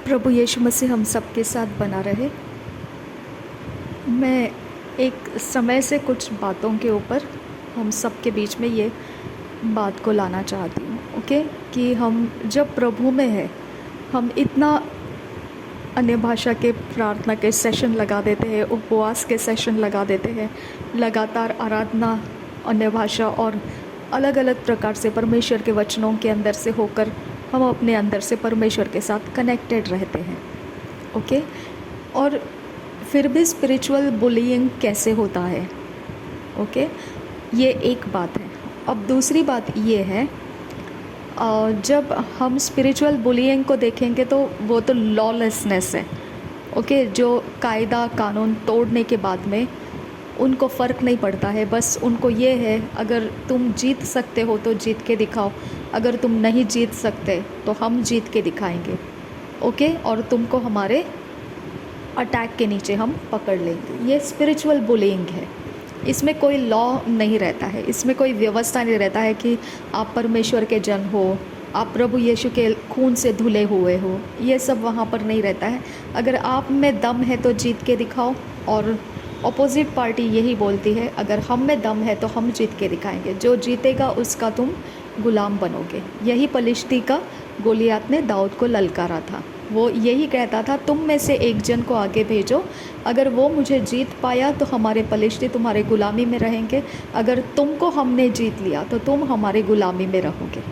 प्रभु यीशु मसीह हम सबके साथ बना रहे। मैं एक समय से कुछ बातों के ऊपर हम सबके बीच में ये बात को लाना चाहती हूँ, ओके, कि हम जब प्रभु में है, हम इतना अन्य भाषा के प्रार्थना के सेशन लगा देते हैं, उपवास के सेशन लगा देते हैं, लगातार आराधना, अन्य भाषा और अलग अलग प्रकार से परमेश्वर के वचनों के अंदर से होकर हम अपने अंदर से परमेश्वर के साथ कनेक्टेड रहते हैं, ओके। और फिर भी स्पिरिचुअल बुलिंग कैसे होता है, ओके, ये एक बात है। अब दूसरी बात ये है, जब हम स्पिरिचुअल बुलिंग को देखेंगे तो वो तो लॉलेसनेस है, ओके, जो कायदा कानून तोड़ने के बाद में उनको फ़र्क नहीं पड़ता है। बस उनको ये है, अगर तुम जीत सकते हो तो जीत के दिखाओ, अगर तुम नहीं जीत सकते तो हम जीत के दिखाएंगे, ओके, और तुमको हमारे अटैक के नीचे हम पकड़ लेंगे। ये स्पिरिचुअल बुलिंग है। इसमें कोई लॉ नहीं रहता है, इसमें कोई व्यवस्था नहीं रहता है कि आप परमेश्वर के जन हो, आप प्रभु यीशु के खून से धुले हुए हो, ये सब वहाँ पर नहीं रहता है। अगर आप में दम है तो जीत के दिखाओ, और अपोजिट पार्टी यही बोलती है, अगर हम में दम है तो हम जीत के दिखाएंगे, जो जीतेगा उसका तुम गुलाम बनोगे। यही पलिश्ती का गोलियात ने दाऊद को ललकारा था। वो यही कहता था, तुम में से एक जन को आगे भेजो, अगर वो मुझे जीत पाया तो हमारे पलिश्ती तुम्हारे गुलामी में रहेंगे, अगर तुमको हमने जीत लिया तो तुम हमारे गुलामी में रहोगे,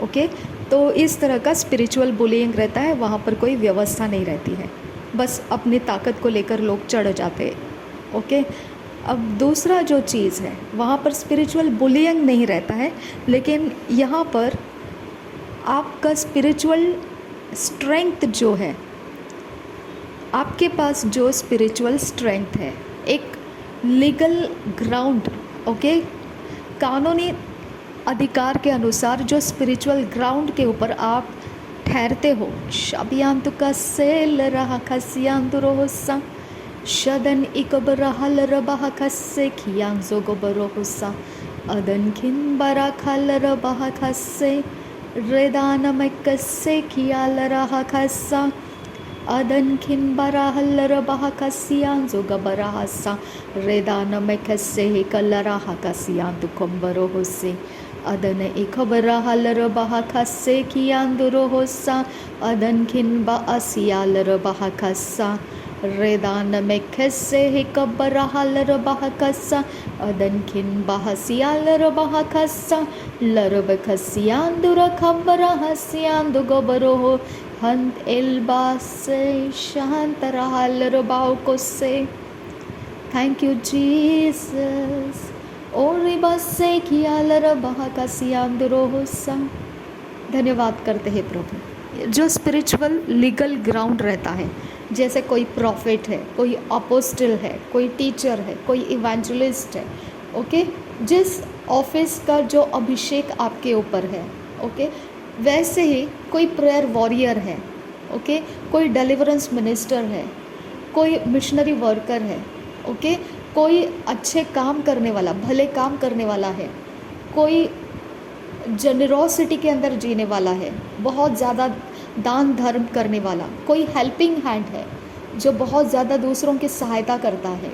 ओके। तो इस तरह का स्पिरिचुअल बुलिंग रहता है, वहाँ पर कोई व्यवस्था नहीं रहती है, बस अपनी ताकत को लेकर लोग चढ़ जाते हैं, ओके। अब दूसरा जो चीज़ है, वहाँ पर स्पिरिचुअल बुलिंग नहीं रहता है, लेकिन यहाँ पर आपका स्पिरिचुअल स्ट्रेंथ जो है, आपके पास जो स्पिरिचुअल स्ट्रेंथ है, एक लीगल ग्राउंड, ओके, कानूनी अधिकार के अनुसार जो स्पिरिचुअल ग्राउंड के ऊपर आप ठहरते हो, शबियांतु का सेल रहा खसियांतु रोसा शदन इकबरहल रबह खस्से खियांजो गोबरोसा अदन खिन बरा खल रबह खस्से रेदान मकस्से खियाल रहा खस्सा अदन खिन बरा हल रबह खसियांजो गबरहसा रेदान मकस्से ही कल रहा खसियांतु कंबरो होसे अदन इकबरा हल रबह खस्से खियांदु रोसा अदन खिन बा असियाल रबह खस्सा रेदान में खस्से ही कब्बरा हल रबह खस्सा अदन खिन बहसियाल रबह खस्सा लरब खसियांदुर खब्बरा हसियांदु गोबरो हो हंत एल्बा से शांत रहल रबाओ को से। Thank you Jesus. और बस से खियाल रबह खसियांदुरो होसा। धन्यवाद करते हैं प्रभु। जो स्पिरिचुअल लीगल ग्राउंड रहता है, जैसे कोई प्रॉफिट है, कोई अपोस्टल है, कोई टीचर है, कोई इवेंजलिस्ट है, ओके, जिस ऑफिस का जो अभिषेक आपके ऊपर है, ओके, वैसे ही कोई प्रेयर वॉरियर है, ओके, कोई डिलीवरेंस मिनिस्टर है, कोई मिशनरी वर्कर है, ओके, कोई अच्छे काम करने वाला, भले काम करने वाला है, कोई जनरोसिटी के अंदर जीने वाला है, बहुत ज़्यादा दान धर्म करने वाला, कोई हेल्पिंग हैंड है जो बहुत ज़्यादा दूसरों की सहायता करता है,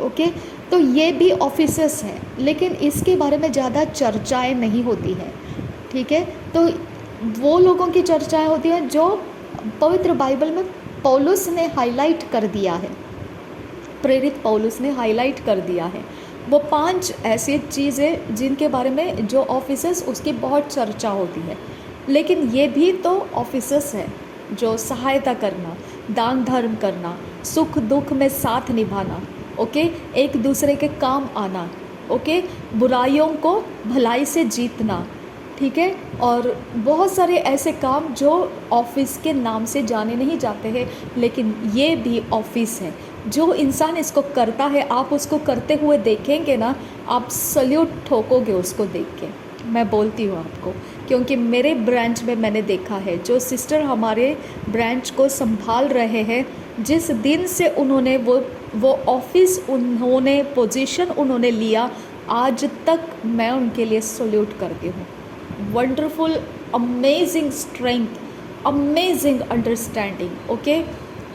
ओके। तो ये भी ऑफिसर्स हैं, लेकिन इसके बारे में ज़्यादा चर्चाएं नहीं होती हैं, ठीक है। तो वो लोगों की चर्चाएं होती हैं जो पवित्र बाइबल में पौलुस ने हाईलाइट कर दिया है, प्रेरित पौलुस ने हाईलाइट कर दिया है। वो 5 ऐसी चीज़ें जिनके बारे में जो ऑफिसर्स, उसकी बहुत चर्चा होती है, लेकिन ये भी तो ऑफिसर्स है जो सहायता करना, दान धर्म करना, सुख दुख में साथ निभाना, ओके, एक दूसरे के काम आना, ओके, बुराइयों को भलाई से जीतना, ठीक है, और बहुत सारे ऐसे काम जो ऑफिस के नाम से जाने नहीं जाते हैं, लेकिन ये भी ऑफिस है। जो इंसान इसको करता है, आप उसको करते हुए देखेंगे ना, आप सल्यूट ठोकोगे उसको देख के। मैं बोलती हूँ आपको, क्योंकि मेरे ब्रांच में मैंने देखा है, जो सिस्टर हमारे ब्रांच को संभाल रहे हैं, जिस दिन से उन्होंने वो ऑफिस, उन्होंने पोजीशन उन्होंने लिया, आज तक मैं उनके लिए सल्यूट करती हूँ। Wonderful, amazing strength amazing understanding, okay,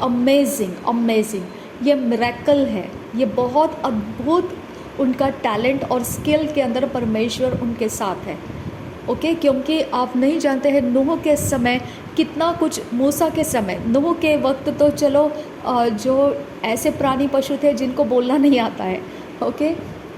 amazing amazing. ये मिरेकल है, ये बहुत अद्भुत उनका टैलेंट और स्किल के अंदर परमेश्वर उनके साथ है, ओके। क्योंकि आप नहीं जानते हैं नूह के समय कितना कुछ, मूसा के समय, नूह के वक्त तो चलो जो ऐसे प्राणी पशु थे जिनको बोलना नहीं आता है, ओके,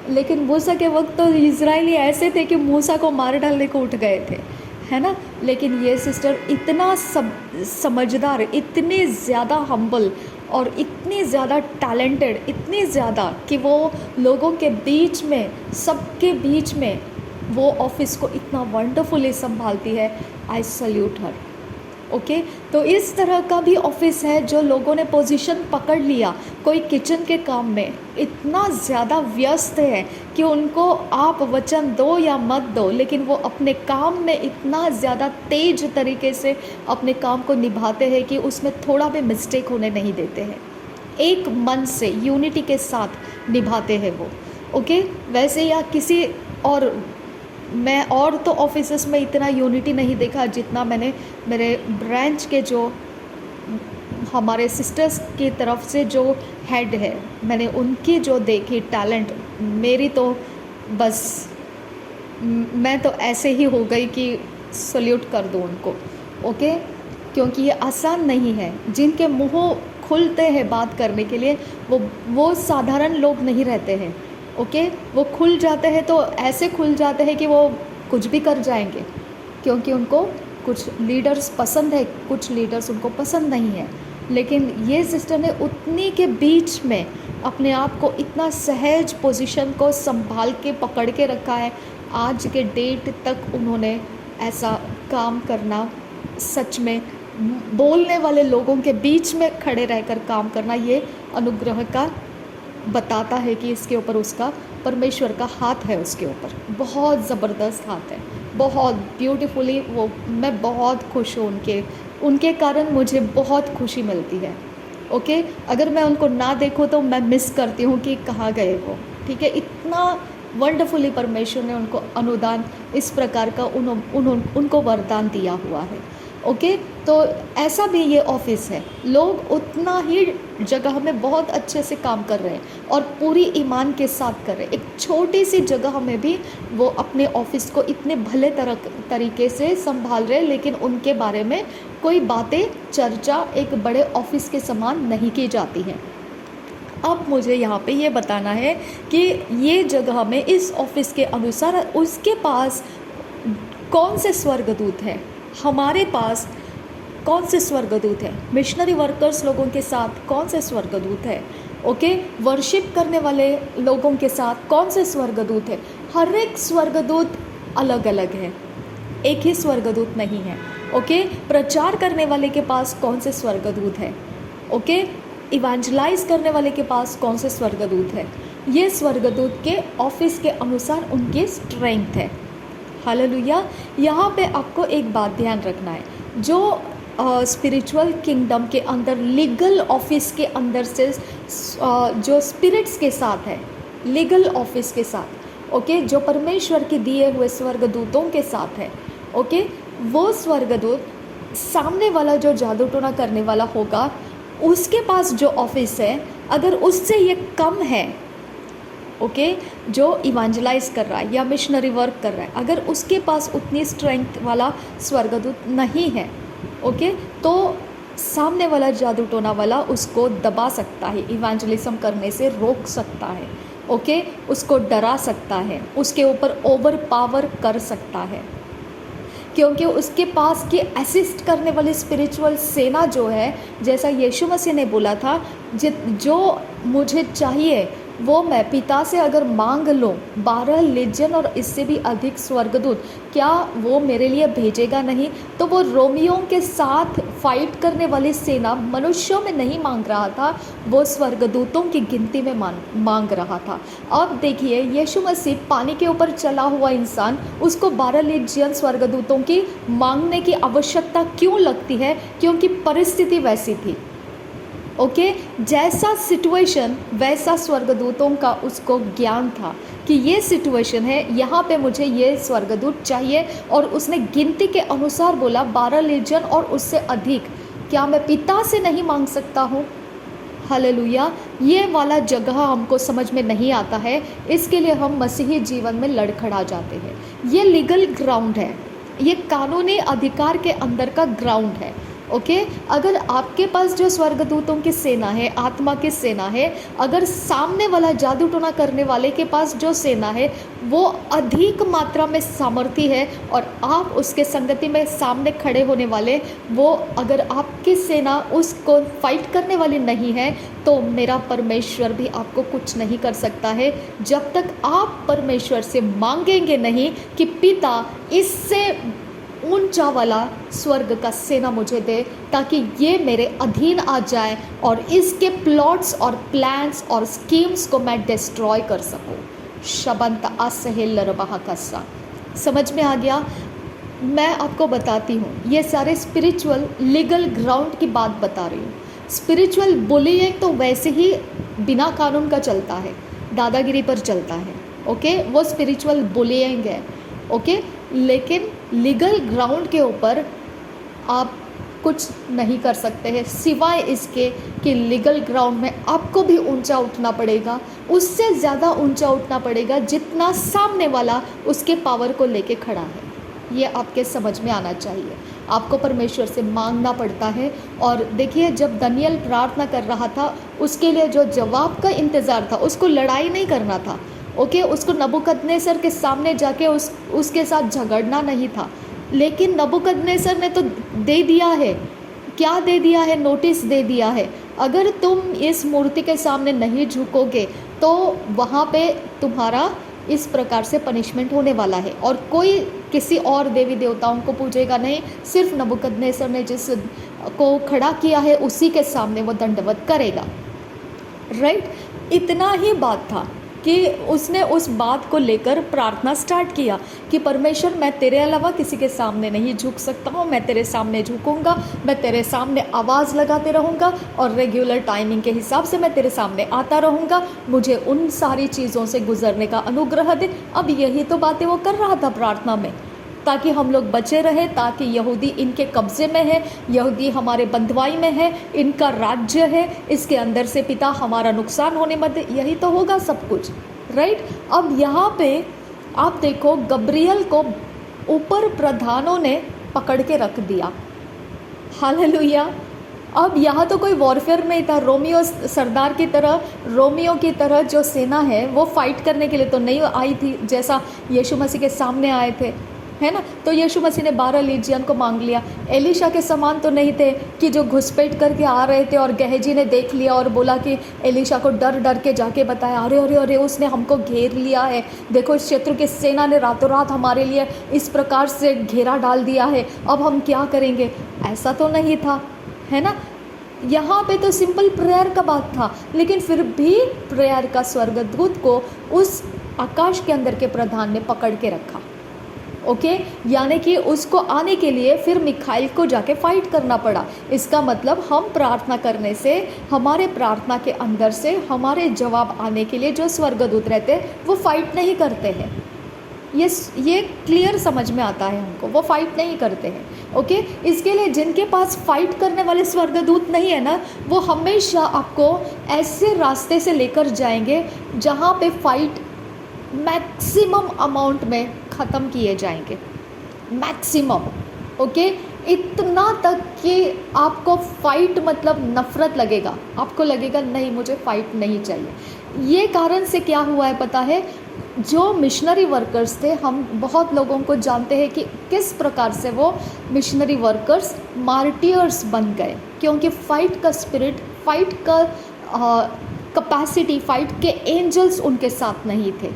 लेकिन मूसा के वक्त तो इजरायली ऐसे थे कि मूसा को मार डालने को उठ गए थे, है ना। लेकिन ये सिस्टर इतना समझदार, इतने ज़्यादा हम्बल और इतनी ज़्यादा टैलेंटेड, इतनी ज़्यादा कि वो लोगों के बीच में, सबके बीच में वो ऑफिस को इतना वंडरफुली संभालती है। I salute her, okay. तो इस तरह का भी ऑफिस है जो लोगों ने पोजीशन पकड़ लिया, कोई किचन के काम में इतना ज़्यादा व्यस्त है कि उनको आप वचन दो या मत दो, लेकिन वो अपने काम में इतना ज़्यादा तेज तरीके से अपने काम को निभाते हैं कि उसमें थोड़ा भी मिस्टेक होने नहीं देते हैं, एक मन से यूनिटी के साथ निभाते हैं वो, ओके। वैसे या किसी और, मैं और तो ऑफिसेस में इतना यूनिटी नहीं देखा जितना मैंने मेरे ब्रांच के जो हमारे सिस्टर्स की तरफ से जो हेड है, मैंने उनकी जो देखी टैलेंट, मेरी तो बस मैं तो ऐसे ही हो गई कि सल्यूट कर दूँ उनको, ओके। क्योंकि ये आसान नहीं है, जिनके मुँह खुलते हैं बात करने के लिए वो साधारण लोग नहीं रहते हैं, ओके। वो खुल जाते हैं तो ऐसे खुल जाते हैं कि वो कुछ भी कर जाएंगे, क्योंकि उनको कुछ लीडर्स पसंद है, कुछ लीडर्स उनको पसंद नहीं है। लेकिन ये सिस्टर ने उतनी के बीच में अपने आप को इतना सहज पोजीशन को संभाल के पकड़ के रखा है, आज के डेट तक उन्होंने ऐसा काम करना, सच में बोलने वाले लोगों के बीच में खड़े रहकर काम करना, ये अनुग्रह का बताता है कि इसके ऊपर उसका परमेश्वर का हाथ है, उसके ऊपर बहुत ज़बरदस्त हाथ है, बहुत ब्यूटीफुली। वो मैं बहुत खुश हूँ उनके कारण मुझे बहुत खुशी मिलती है, ओके। अगर मैं उनको ना देखूँ तो मैं मिस करती हूँ कि कहाँ गए वो, ठीक है। इतना वंडरफुली परमेश्वर ने उनको अनुदान इस प्रकार का उनको वरदान दिया हुआ है, ओके। तो ऐसा भी ये ऑफिस है, लोग उतना ही जगह में बहुत अच्छे से काम कर रहे हैं और पूरी ईमान के साथ कर रहे हैं। एक छोटी सी जगह में भी वो अपने ऑफिस को इतने भले तरीके से संभाल रहे हैं, लेकिन उनके बारे में कोई बातें, चर्चा एक बड़े ऑफिस के समान नहीं की जाती है। अब मुझे यहाँ पे ये बताना है कि ये जगह में इस ऑफिस के अनुसार उसके पास कौन से स्वर्गदूत हैं, हमारे पास कौन से स्वर्गदूत है, मिशनरी वर्कर्स लोगों के साथ कौन से स्वर्गदूत है, ओके। वर्शिप करने वाले लोगों के साथ कौन से स्वर्गदूत है। हर एक स्वर्गदूत अलग अलग है, एक ही स्वर्गदूत नहीं है, ओके। प्रचार करने वाले के पास कौन से स्वर्गदूत है, ओके। इवेंजलाइज करने वाले के पास कौन से स्वर्गदूत है। ये स्वर्गदूत के ऑफिस के अनुसार उनकी स्ट्रेंथ है। हालेलुया। यहाँ पे आपको एक बात ध्यान रखना है, जो स्पिरिचुअल किंगडम के अंदर, लीगल ऑफिस के अंदर से जो स्पिरिट्स के साथ है, लीगल ऑफिस के साथ, ओके, जो परमेश्वर के दिए हुए स्वर्गदूतों के साथ है, ओके। वो स्वर्गदूत, सामने वाला जो जादू टोना करने वाला होगा, उसके पास जो ऑफिस है, अगर उससे ये कम है, ओके, जो इवेंजलाइज कर रहा है या मिशनरी वर्क कर रहा है, अगर उसके पास उतनी स्ट्रेंथ वाला स्वर्गदूत नहीं है, ओके, तो सामने वाला जादू टोना वाला उसको दबा सकता है, इवेंजलिज्म करने से रोक सकता है, ओके, उसको डरा सकता है, उसके ऊपर ओवर पावर कर सकता है, क्योंकि उसके पास की असिस्ट करने वाली स्पिरिचुअल सेना जो है, जैसा यीशु मसीह ने बोला था, जो मुझे चाहिए वो मैं पिता से अगर मांग लूँ 12 लेजियन और इससे भी अधिक स्वर्गदूत, क्या वो मेरे लिए भेजेगा नहीं। तो वो रोमियों के साथ फाइट करने वाली सेना मनुष्यों में नहीं मांग रहा था, वो स्वर्गदूतों की गिनती में मांग रहा था। अब देखिए, यीशु मसीह पानी के ऊपर चला हुआ इंसान, उसको 12 लेजियन स्वर्गदूतों की मांगने की आवश्यकता क्यों लगती है? क्योंकि परिस्थिति वैसी थी, ओके। जैसा सिचुएशन वैसा स्वर्गदूतों का उसको ज्ञान था कि ये सिचुएशन है, यहाँ पे मुझे ये स्वर्गदूत चाहिए। और उसने गिनती के अनुसार बोला 12 लीजन और उससे अधिक। क्या मैं पिता से नहीं मांग सकता हूँ? हालेलुया। ये वाला जगह हमको समझ में नहीं आता है, इसके लिए हम मसीही जीवन में लड़खड़ा जाते हैं। ये लीगल ग्राउंड है, ये कानूनी अधिकार के अंदर का ग्राउंड है। ओके, अगर आपके पास जो स्वर्गदूतों की सेना है, आत्मा की सेना है, अगर सामने वाला जादू टोना करने वाले के पास जो सेना है वो अधिक मात्रा में सामर्थ्य है और आप उसके संगति में सामने खड़े होने वाले, वो अगर आपकी सेना उसको फाइट करने वाली नहीं है, तो मेरा परमेश्वर भी आपको कुछ नहीं कर सकता है, जब तक आप परमेश्वर से मांगेंगे नहीं कि पिता इससे ऊंचा वाला स्वर्ग का सेना मुझे दे, ताकि ये मेरे अधीन आ जाए और इसके प्लॉट्स और प्लान्स और स्कीम्स को मैं डिस्ट्रॉय कर सकूं। शबंत असहेल रबाहकसा। समझ में आ गया? मैं आपको बताती हूँ, ये सारे स्पिरिचुअल लीगल ग्राउंड की बात बता रही हूँ। स्पिरिचुअल बुलिंग तो वैसे ही बिना कानून का चलता है, दादागिरी पर चलता है। ओके, वो स्पिरिचुअल बुलिंग है। ओके, लेकिन लीगल ग्राउंड के ऊपर आप कुछ नहीं कर सकते हैं, सिवाय इसके कि लीगल ग्राउंड में आपको भी ऊंचा उठना पड़ेगा, उससे ज़्यादा ऊंचा उठना पड़ेगा जितना सामने वाला उसके पावर को लेके खड़ा है। ये आपके समझ में आना चाहिए। आपको परमेश्वर से मांगना पड़ता है। और देखिए, जब दानियेल प्रार्थना कर रहा था, उसके लिए जो जवाब का इंतज़ार था, उसको लड़ाई नहीं करना था। ओके, उसको नबूकदनेस्सर के सामने जाके उसके साथ झगड़ना नहीं था, लेकिन नबूकदनेस्सर ने तो दे दिया है। क्या दे दिया है? नोटिस दे दिया है, अगर तुम इस मूर्ति के सामने नहीं झुकोगे तो वहाँ पे तुम्हारा इस प्रकार से पनिशमेंट होने वाला है। और कोई किसी और देवी देवताओं को पूजेगा नहीं, सिर्फ नबूकदनेस्सर ने जिस को खड़ा किया है उसी के सामने वो दंडवत करेगा। राइट, इतना ही बात था कि उसने उस बात को लेकर प्रार्थना स्टार्ट किया कि परमेश्वर, मैं तेरे अलावा किसी के सामने नहीं झुक सकता हूँ, मैं तेरे सामने झुकूँगा, मैं तेरे सामने आवाज़ लगाते रहूँगा और रेगुलर टाइमिंग के हिसाब से मैं तेरे सामने आता रहूँगा, मुझे उन सारी चीज़ों से गुजरने का अनुग्रह दे। अब यही तो बातें वो कर रहा था प्रार्थना में, ताकि हम लोग बचे रहे, ताकि यहूदी इनके कब्ज़े में है, यहूदी हमारे बंधुआई में है, इनका राज्य है, इसके अंदर से पिता हमारा नुकसान होने मत दे। यही तो होगा सब कुछ। राइट, अब यहाँ पे आप देखो, गब्रियल को ऊपर प्रधानों ने पकड़ के रख दिया। हालेलुया। अब यहाँ तो कोई वॉरफेयर में ही था। रोमियो सरदार की तरह, रोमियो की तरह जो सेना है वो फाइट करने के लिए तो नहीं आई थी, जैसा यीशु मसीह के सामने आए थे, है ना। तो यीशु मसीह ने 12 लीजियन को मांग लिया। एलिशा के समान तो नहीं थे कि जो घुसपैठ करके आ रहे थे और गेहजी ने देख लिया और बोला कि एलिशा को डर डर के जाके बताया, अरे अरे अरे उसने हमको घेर लिया है, देखो इस शत्रु की सेना ने रातों रात हमारे लिए इस प्रकार से घेरा डाल दिया है, अब हम क्या करेंगे। ऐसा तो नहीं था, है ना। यहाँ पे तो सिंपल प्रेयर का बात था, लेकिन फिर भी प्रेयर का स्वर्गदूत को उस आकाश के अंदर के प्रधान ने पकड़ के रखा। ओके, यानी कि उसको आने के लिए फिर मिखाइल को जाके फाइट करना पड़ा। इसका मतलब हम प्रार्थना करने से, हमारे प्रार्थना के अंदर से हमारे जवाब आने के लिए जो स्वर्गदूत रहते हैं वो फाइट नहीं करते हैं। ये क्लियर समझ में आता है हमको, वो फाइट नहीं करते हैं। ओके, इसके लिए जिनके पास फाइट करने वाले स्वर्गदूत नहीं है ना, वो हमेशा आपको ऐसे रास्ते से लेकर जाएंगे जहाँ पे फाइट मैक्सिमम अमाउंट में ख़त्म किए जाएंगे, मैक्सिमम। ओके, इतना तक कि आपको फ़ाइट मतलब नफ़रत लगेगा, आपको लगेगा नहीं मुझे फ़ाइट नहीं चाहिए। ये कारण से क्या हुआ है पता है, जो मिशनरी वर्कर्स थे, हम बहुत लोगों को जानते हैं कि किस प्रकार से वो मिशनरी वर्कर्स मार्टियर्स बन गए, क्योंकि फ़ाइट का स्पिरिट, फ़ाइट का कैपेसिटी, फ़ाइट के एंजल्स उनके साथ नहीं थे।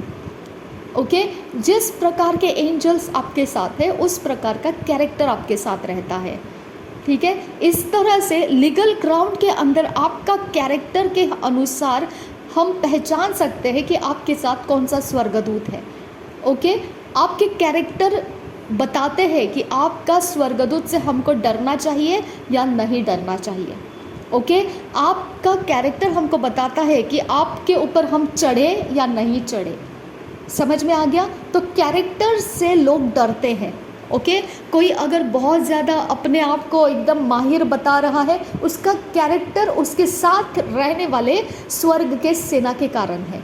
ओके, जिस प्रकार के एंजल्स आपके साथ है उस प्रकार का कैरेक्टर आपके साथ रहता है। ठीक है, इस तरह से लीगल ग्राउंड के अंदर आपका कैरेक्टर के अनुसार हम पहचान सकते हैं कि आपके साथ कौन सा स्वर्गदूत है। ओके, आपके कैरेक्टर बताते हैं कि आपका स्वर्गदूत से हमको डरना चाहिए या नहीं डरना चाहिए। ओके, आपका कैरेक्टर हमको बताता है कि आपके ऊपर हम चढ़े या नहीं चढ़े। समझ में आ गया? तो कैरेक्टर से लोग डरते हैं। ओके, कोई अगर बहुत ज़्यादा अपने आप को एकदम माहिर बता रहा है, उसका कैरेक्टर उसके साथ रहने वाले स्वर्ग के सेना के कारण है।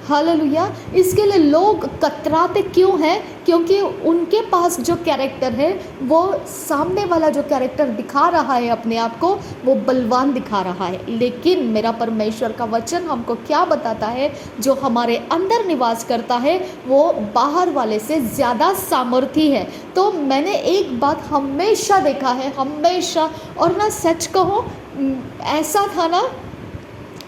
हालेलुया। इसके लिए लोग कतराते क्यों हैं? क्योंकि उनके पास जो कैरेक्टर है, वो सामने वाला जो कैरेक्टर दिखा रहा है अपने आप को, वो बलवान दिखा रहा है। लेकिन मेरा परमेश्वर का वचन हमको क्या बताता है? जो हमारे अंदर निवास करता है वो बाहर वाले से ज़्यादा सामर्थी है। तो मैंने एक बात हमेशा देखा है, हमेशा, और ना सच कहो, ऐसा था ना,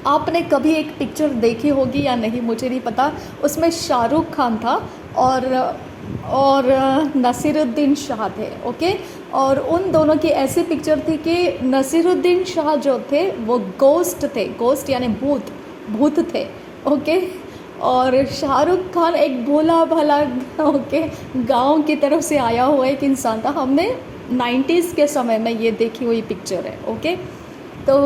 आपने कभी एक पिक्चर देखी होगी या नहीं मुझे नहीं पता, उसमें शाहरुख खान था और नसीरुद्दीन शाह थे। ओके, और उन दोनों की ऐसी पिक्चर थी कि नसीरुद्दीन शाह जो थे वो गोस्ट थे, गोस्ट यानी भूत थे। ओके, और शाहरुख खान एक भोला भाला ओके गांव की तरफ से आया हुआ एक इंसान था। हमने 90s के समय में ये देखी हुई पिक्चर है। ओके, तो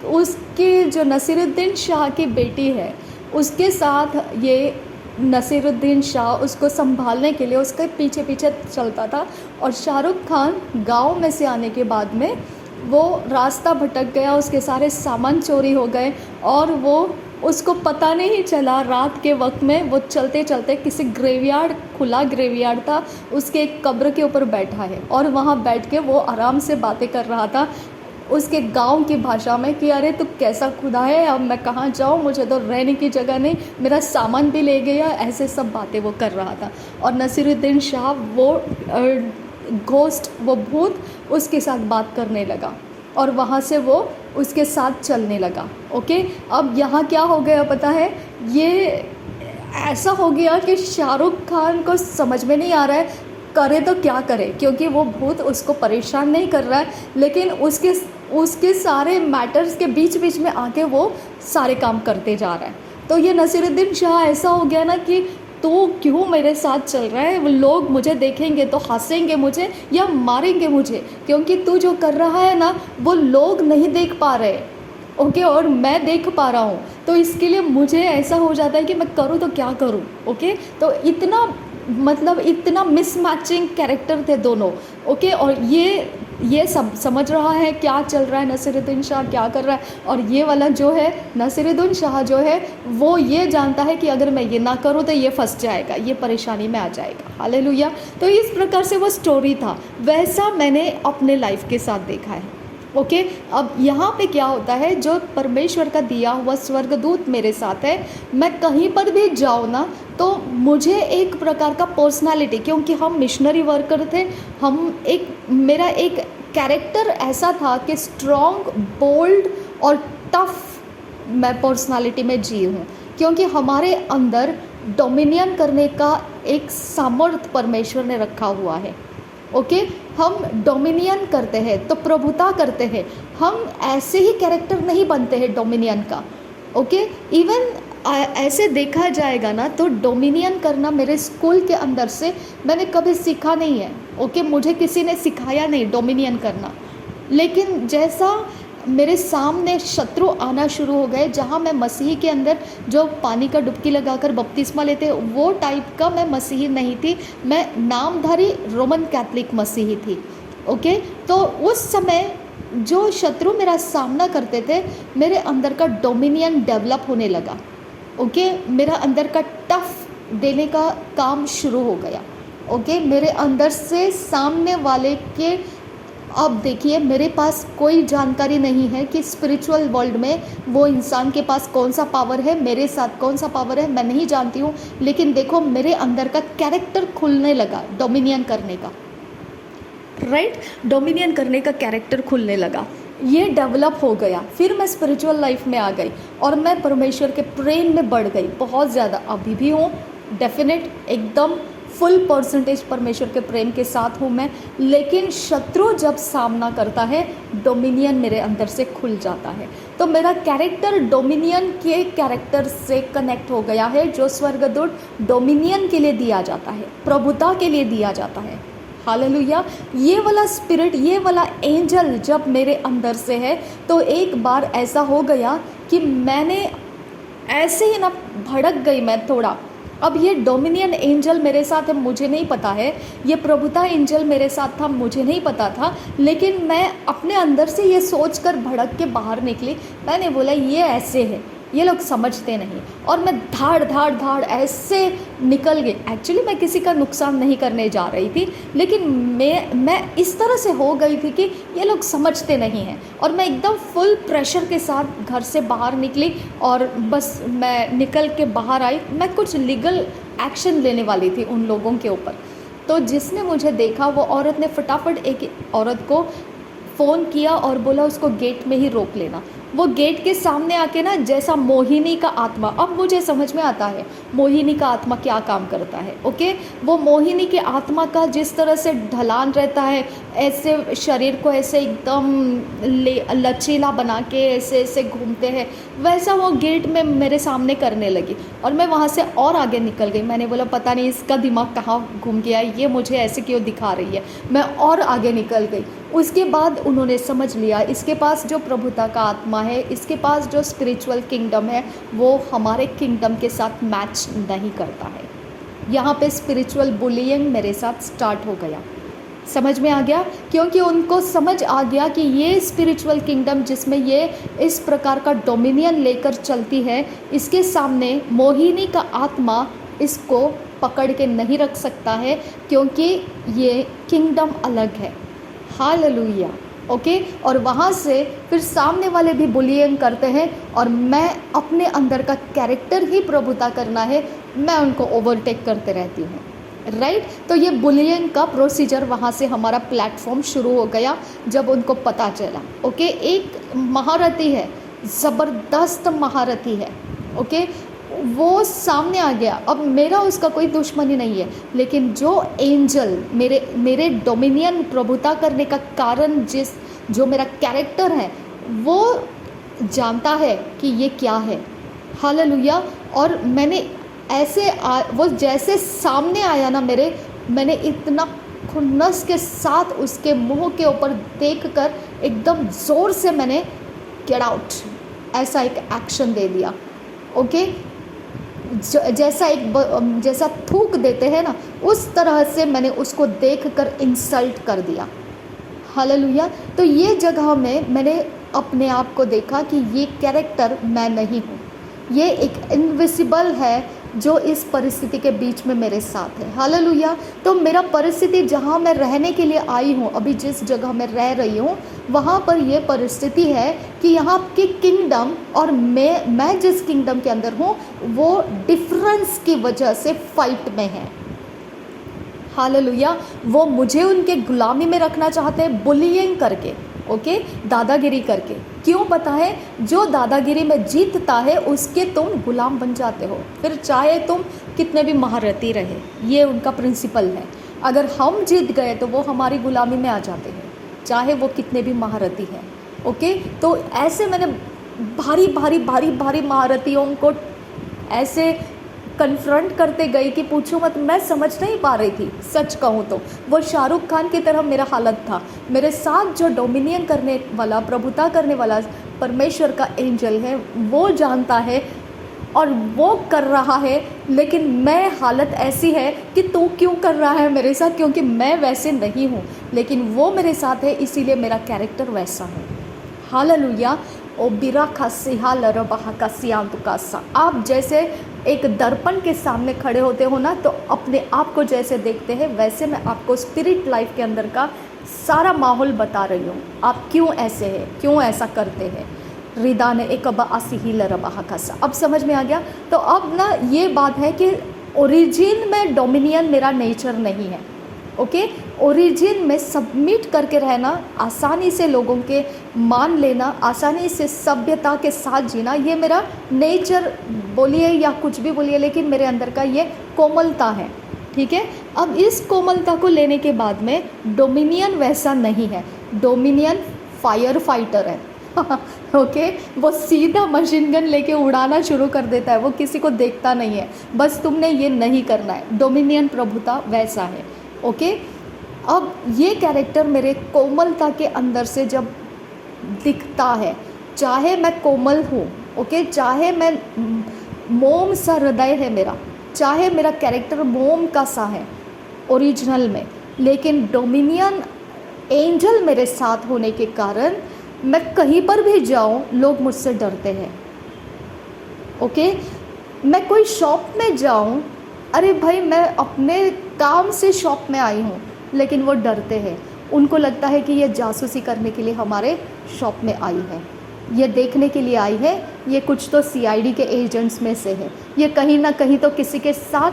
उसकी जो नसीरुद्दीन शाह की बेटी है, उसके साथ ये नसीरुद्दीन शाह उसको संभालने के लिए उसके पीछे पीछे चलता था। और शाहरुख खान गांव में से आने के बाद में वो रास्ता भटक गया, उसके सारे सामान चोरी हो गए और वो उसको पता नहीं चला। रात के वक्त में वो चलते चलते किसी ग्रेवयार्ड, खुला ग्रेवयार्ड था, उसके एक कब्र के ऊपर बैठा है और वहाँ बैठ के वो आराम से बातें कर रहा था उसके गांव की भाषा में कि अरे तू कैसा खुदा है, अब मैं कहाँ जाऊँ, मुझे तो रहने की जगह नहीं, मेरा सामान भी ले गया। ऐसे सब बातें वो कर रहा था। और नसीरुद्दीन शाह वो घोस्ट, वो भूत उसके साथ बात करने लगा और वहाँ से वो उसके साथ चलने लगा। ओके, अब यहाँ क्या हो गया पता है? ये ऐसा हो गया कि शाहरुख खान को समझ में नहीं आ रहा है करे तो क्या करे, क्योंकि वो भूत उसको परेशान नहीं कर रहा है, लेकिन उसके सारे मैटर्स के बीच बीच में आके वो सारे काम करते जा रहा है। तो ये नसीरुद्दीन शाह ऐसा हो गया ना कि तू क्यों मेरे साथ चल रहा है? वो लोग मुझे देखेंगे तो हंसेंगे मुझे या मारेंगे मुझे, क्योंकि तू जो कर रहा है ना वो लोग नहीं देख पा रहे। ओके, और मैं देख पा रहा हूँ। तो इसके लिए मुझे ऐसा हो जाता है कि मैं करूँ तो क्या करूँ। ओके, तो इतना मिसमैचिंग कैरेक्टर थे दोनों। ओके, और ये सब समझ रहा है क्या चल रहा है, नसीरुद्दीन शाह क्या कर रहा है। और ये वाला जो है नसीरुद्दीन शाह जो है वो ये जानता है कि अगर मैं ये ना करूँ तो ये फंस जाएगा, ये परेशानी में आ जाएगा। हालेलुया। तो इस प्रकार से वो स्टोरी था, वैसा मैंने अपने लाइफ के साथ देखा है। ओके, अब यहाँ पे क्या होता है, जो परमेश्वर का दिया हुआ स्वर्गदूत मेरे साथ है, मैं कहीं पर भी जाऊँ ना तो मुझे एक प्रकार का पर्सनालिटी, क्योंकि हम मिशनरी वर्कर थे, मेरा एक कैरेक्टर ऐसा था कि स्ट्रॉन्ग, बोल्ड और टफ मैं पर्सनालिटी में जी हूँ, क्योंकि हमारे अंदर डोमिनियन करने का एक सामर्थ्य परमेश्वर ने रखा हुआ है। ओके, हम डोमिनियन करते हैं तो प्रभुता करते हैं, हम ऐसे ही कैरेक्टर नहीं बनते हैं डोमिनियन का। ओके, इवन ऐसे देखा जाएगा ना तो डोमिनियन करना मेरे स्कूल के अंदर से मैंने कभी सीखा नहीं है। ओके, मुझे किसी ने सिखाया नहीं डोमिनियन करना, लेकिन जैसा मेरे सामने शत्रु आना शुरू हो गए, जहाँ मैं मसीही के अंदर जो पानी का डुबकी लगाकर बपतिस्मा लेते वो टाइप का मैं मसीही नहीं थी, मैं नामधारी रोमन कैथलिक मसीही थी। ओके, तो उस समय जो शत्रु मेरा सामना करते थे, मेरे अंदर का डोमिनियन डेवलप होने लगा। ओके, मेरा अंदर का टफ देने का काम शुरू हो गया। ओके, मेरे अंदर से सामने वाले के, अब देखिए मेरे पास कोई जानकारी नहीं है कि स्पिरिचुअल वर्ल्ड में वो इंसान के पास कौन सा पावर है, मेरे साथ कौन सा पावर है, मैं नहीं जानती हूँ। लेकिन देखो मेरे अंदर का कैरेक्टर खुलने लगा डोमिनियन करने का, राइट, डोमिनियन करने का कैरेक्टर खुलने लगा, ये डेवलप हो गया। फिर मैं स्पिरिचुअल लाइफ में आ गई और मैं परमेश्वर के प्रेम में बढ़ गई बहुत ज़्यादा, अभी भी हूँ, डेफिनेट एकदम फुल परसेंटेज परमेश्वर के प्रेम के साथ हूँ मैं। लेकिन शत्रु जब सामना करता है, डोमिनियन मेरे अंदर से खुल जाता है। तो मेरा कैरेक्टर डोमिनियन के कैरेक्टर से कनेक्ट हो गया है, जो स्वर्गदूत डोमिनियन के लिए दिया जाता है, प्रभुता के लिए दिया जाता है। हालेलुया। ये वाला स्पिरिट, ये वाला एंजल जब मेरे अंदर से है, तो एक बार ऐसा हो गया कि मैंने ऐसे ही ना भड़क गई मैं थोड़ा। अब ये डोमिनियन एंजल मेरे साथ है मुझे नहीं पता है, ये प्रभुता एंजल मेरे साथ था मुझे नहीं पता था, लेकिन मैं अपने अंदर से ये सोचकर भड़क के बाहर निकली। मैंने बोला ये ऐसे है, ये लोग समझते नहीं, और मैं धाड़ धाड़ धाड़ ऐसे निकल गई। एक्चुअली मैं किसी का नुकसान नहीं करने जा रही थी, लेकिन मैं इस तरह से हो गई थी कि ये लोग समझते नहीं हैं, और मैं एकदम फुल प्रेशर के साथ घर से बाहर निकली और बस मैं निकल के बाहर आई। मैं कुछ लीगल एक्शन लेने वाली थी उन लोगों के ऊपर। तो जिसने मुझे देखा वो औरत ने फटाफट एक औरत को फ़ोन किया और बोला उसको गेट में ही रोक लेना। वो गेट के सामने आके ना जैसा मोहिनी का आत्मा, अब मुझे समझ में आता है मोहिनी का आत्मा क्या काम करता है। ओके, वो मोहिनी के आत्मा का जिस तरह से ढलान रहता है, ऐसे शरीर को ऐसे एकदम लचीला बना के ऐसे ऐसे घूमते हैं, वैसा वो गेट में मेरे सामने करने लगी और मैं वहाँ से और आगे निकल गई। मैंने बोला पता नहीं इसका दिमाग कहाँ घूम गया, ये मुझे ऐसे क्यों दिखा रही है। मैं और आगे निकल गई। उसके बाद उन्होंने समझ लिया इसके पास जो प्रभुता का आत्मा है, इसके पास जो स्पिरिचुअल किंगडम है, वो हमारे किंगडम के साथ मैच नहीं करता है। यहाँ पे स्पिरिचुअल बुलिंग मेरे साथ स्टार्ट हो गया। समझ में आ गया, क्योंकि उनको समझ आ गया कि ये स्पिरिचुअल किंगडम जिसमें ये इस प्रकार का डोमिनियन लेकर चलती है, इसके सामने मोहिनी का आत्मा इसको पकड़ के नहीं रख सकता है, क्योंकि ये किंगडम अलग है। हालेलुया। ओके, और वहाँ से फिर सामने वाले भी बुलिंग करते हैं और मैं अपने अंदर का कैरेक्टर ही प्रभुता करना है, मैं उनको ओवरटेक करते रहती हूँ। राइट, तो ये बुलिंग का प्रोसीजर वहाँ से हमारा प्लेटफॉर्म शुरू हो गया जब उनको पता चला। ओके, एक महारथी है, ज़बरदस्त महारथी है। ओके, वो सामने आ गया। अब मेरा उसका कोई दुश्मनी नहीं है, लेकिन जो एंजल मेरे डोमिनियन प्रभुता करने का कारण जो मेरा कैरेक्टर है, वो जानता है कि ये क्या है। हालेलुया। और मैंने वो जैसे सामने आया ना मैंने इतना खुन्नस के साथ उसके मुंह के ऊपर देखकर एकदम ज़ोर से मैंने गेट आउट ऐसा एक एक्शन दे दिया। ओके, जैसा थूक देते हैं ना, उस तरह से मैंने उसको देखकर इंसल्ट कर दिया। हालेलुया। तो ये जगह में मैंने अपने आप को देखा कि ये कैरेक्टर मैं नहीं हूँ, ये एक इनविजिबल है जो इस परिस्थिति के बीच में मेरे साथ है। हालेलुया। तो मेरा परिस्थिति जहाँ मैं रहने के लिए आई हूँ, अभी जिस जगह मैं रह रही हूँ, वहाँ पर ये परिस्थिति है कि यहाँ की किंगडम और मैं जिस किंगडम के अंदर हूँ वो डिफरेंस की वजह से फाइट में है। हालेलुया। वो मुझे उनके गुलामी में रखना चाहते हैं, बुलिंग करके। ओके, दादागिरी करके। क्यों पता है, जो दादागिरी में जीतता है उसके तुम गुलाम बन जाते हो, फिर चाहे तुम कितने भी महारथी रहे। ये उनका प्रिंसिपल है। अगर हम जीत गए तो वो हमारी गुलामी में आ जाते हैं, चाहे वो कितने भी महारथी हैं। ओके, तो ऐसे मैंने भारी भारी भारी भारी महारथियों को ऐसे कन्फ्रंट करते गई कि पूछो मत। मैं समझ नहीं पा रही थी, सच कहूँ तो वो शाहरुख खान की तरह मेरा हालत था। मेरे साथ जो डोमिनियन करने वाला, प्रभुता करने वाला परमेश्वर का एंजल है, वो जानता है और वो कर रहा है, लेकिन मैं हालत ऐसी है कि तू क्यों कर रहा है मेरे साथ, क्योंकि मैं वैसे नहीं हूँ, लेकिन वो मेरे साथ है, इसीलिए मेरा कैरेक्टर वैसा है। हालेलुया। ओ बिरा खासिहा लरबहा कासियांतुकासा। आप जैसे एक दर्पण के सामने खड़े होते हो ना, तो अपने आप को जैसे देखते हैं, वैसे मैं आपको स्पिरिट लाइफ के अंदर का सारा माहौल बता रही हूँ। आप क्यों ऐसे हैं, क्यों ऐसा करते हैं। रिदा ने एक आसिही लरबहा कासा। अब समझ में आ गया। तो अब ना ये बात है कि ओरिजिन में डोमिनियन मेरा नेचर नहीं है। ओके, ओरिजिन में सबमिट करके रहना, आसानी से लोगों के मान लेना, आसानी से सभ्यता के साथ जीना, ये मेरा नेचर बोलिए या कुछ भी बोलिए, लेकिन मेरे अंदर का ये कोमलता है। ठीक है, अब इस कोमलता को लेने के बाद में डोमिनियन वैसा नहीं है। डोमिनियन फायर फाइटर है। ओके, वो सीधा मशीन गन लेके उड़ाना शुरू कर देता है, वो किसी को देखता नहीं है, बस तुमने ये नहीं करना है। डोमिनियन प्रभुता वैसा है। ओके, अब ये कैरेक्टर मेरे कोमलता के अंदर से जब दिखता है, चाहे मैं कोमल हूँ, ओके, चाहे मैं मोम सा हृदय है मेरा, चाहे मेरा कैरेक्टर मोम का सा है ओरिजिनल में, लेकिन डोमिनियन एंजल मेरे साथ होने के कारण मैं कहीं पर भी जाऊं लोग मुझसे डरते हैं। ओके, मैं कोई शॉप में जाऊं, अरे भाई मैं अपने काम से शॉप में आई हूं, लेकिन वो डरते हैं। उनको लगता है कि ये जासूसी करने के लिए हमारे शॉप में आई है, ये देखने के लिए आई है, ये कुछ तो सीआईडी के एजेंट्स में से है, ये कहीं ना कहीं तो किसी के साथ,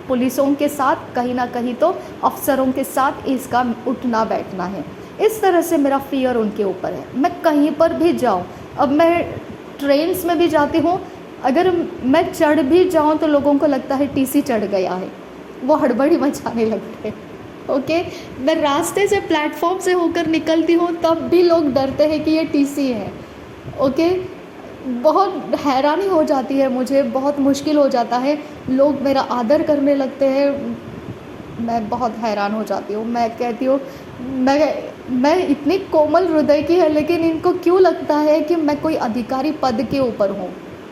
पुलिसों के साथ, कहीं ना कहीं तो अफसरों के साथ इसका उठना बैठना है। इस तरह से मेरा फियर उनके ऊपर है। मैं कहीं पर भी जाऊं, अब मैं ट्रेन्स में भी जाती हूं, अगर मैं चढ़ भी जाऊं तो लोगों को लगता है टीसी चढ़ गया है, वो हड़बड़ी मचाने लगते हैं। ओके, मैं रास्ते से प्लेटफॉर्म से होकर निकलती हूँ तब भी लोग डरते हैं कि ये टीसी है। ओके, बहुत हैरानी हो जाती है मुझे, बहुत मुश्किल हो जाता है, लोग मेरा आदर करने लगते हैं, मैं बहुत हैरान हो जाती हूँ। मैं कहती हूँ मैं इतनी कोमल हृदय की है, लेकिन इनको क्यों लगता है कि मैं कोई अधिकारी पद के ऊपर हूँ।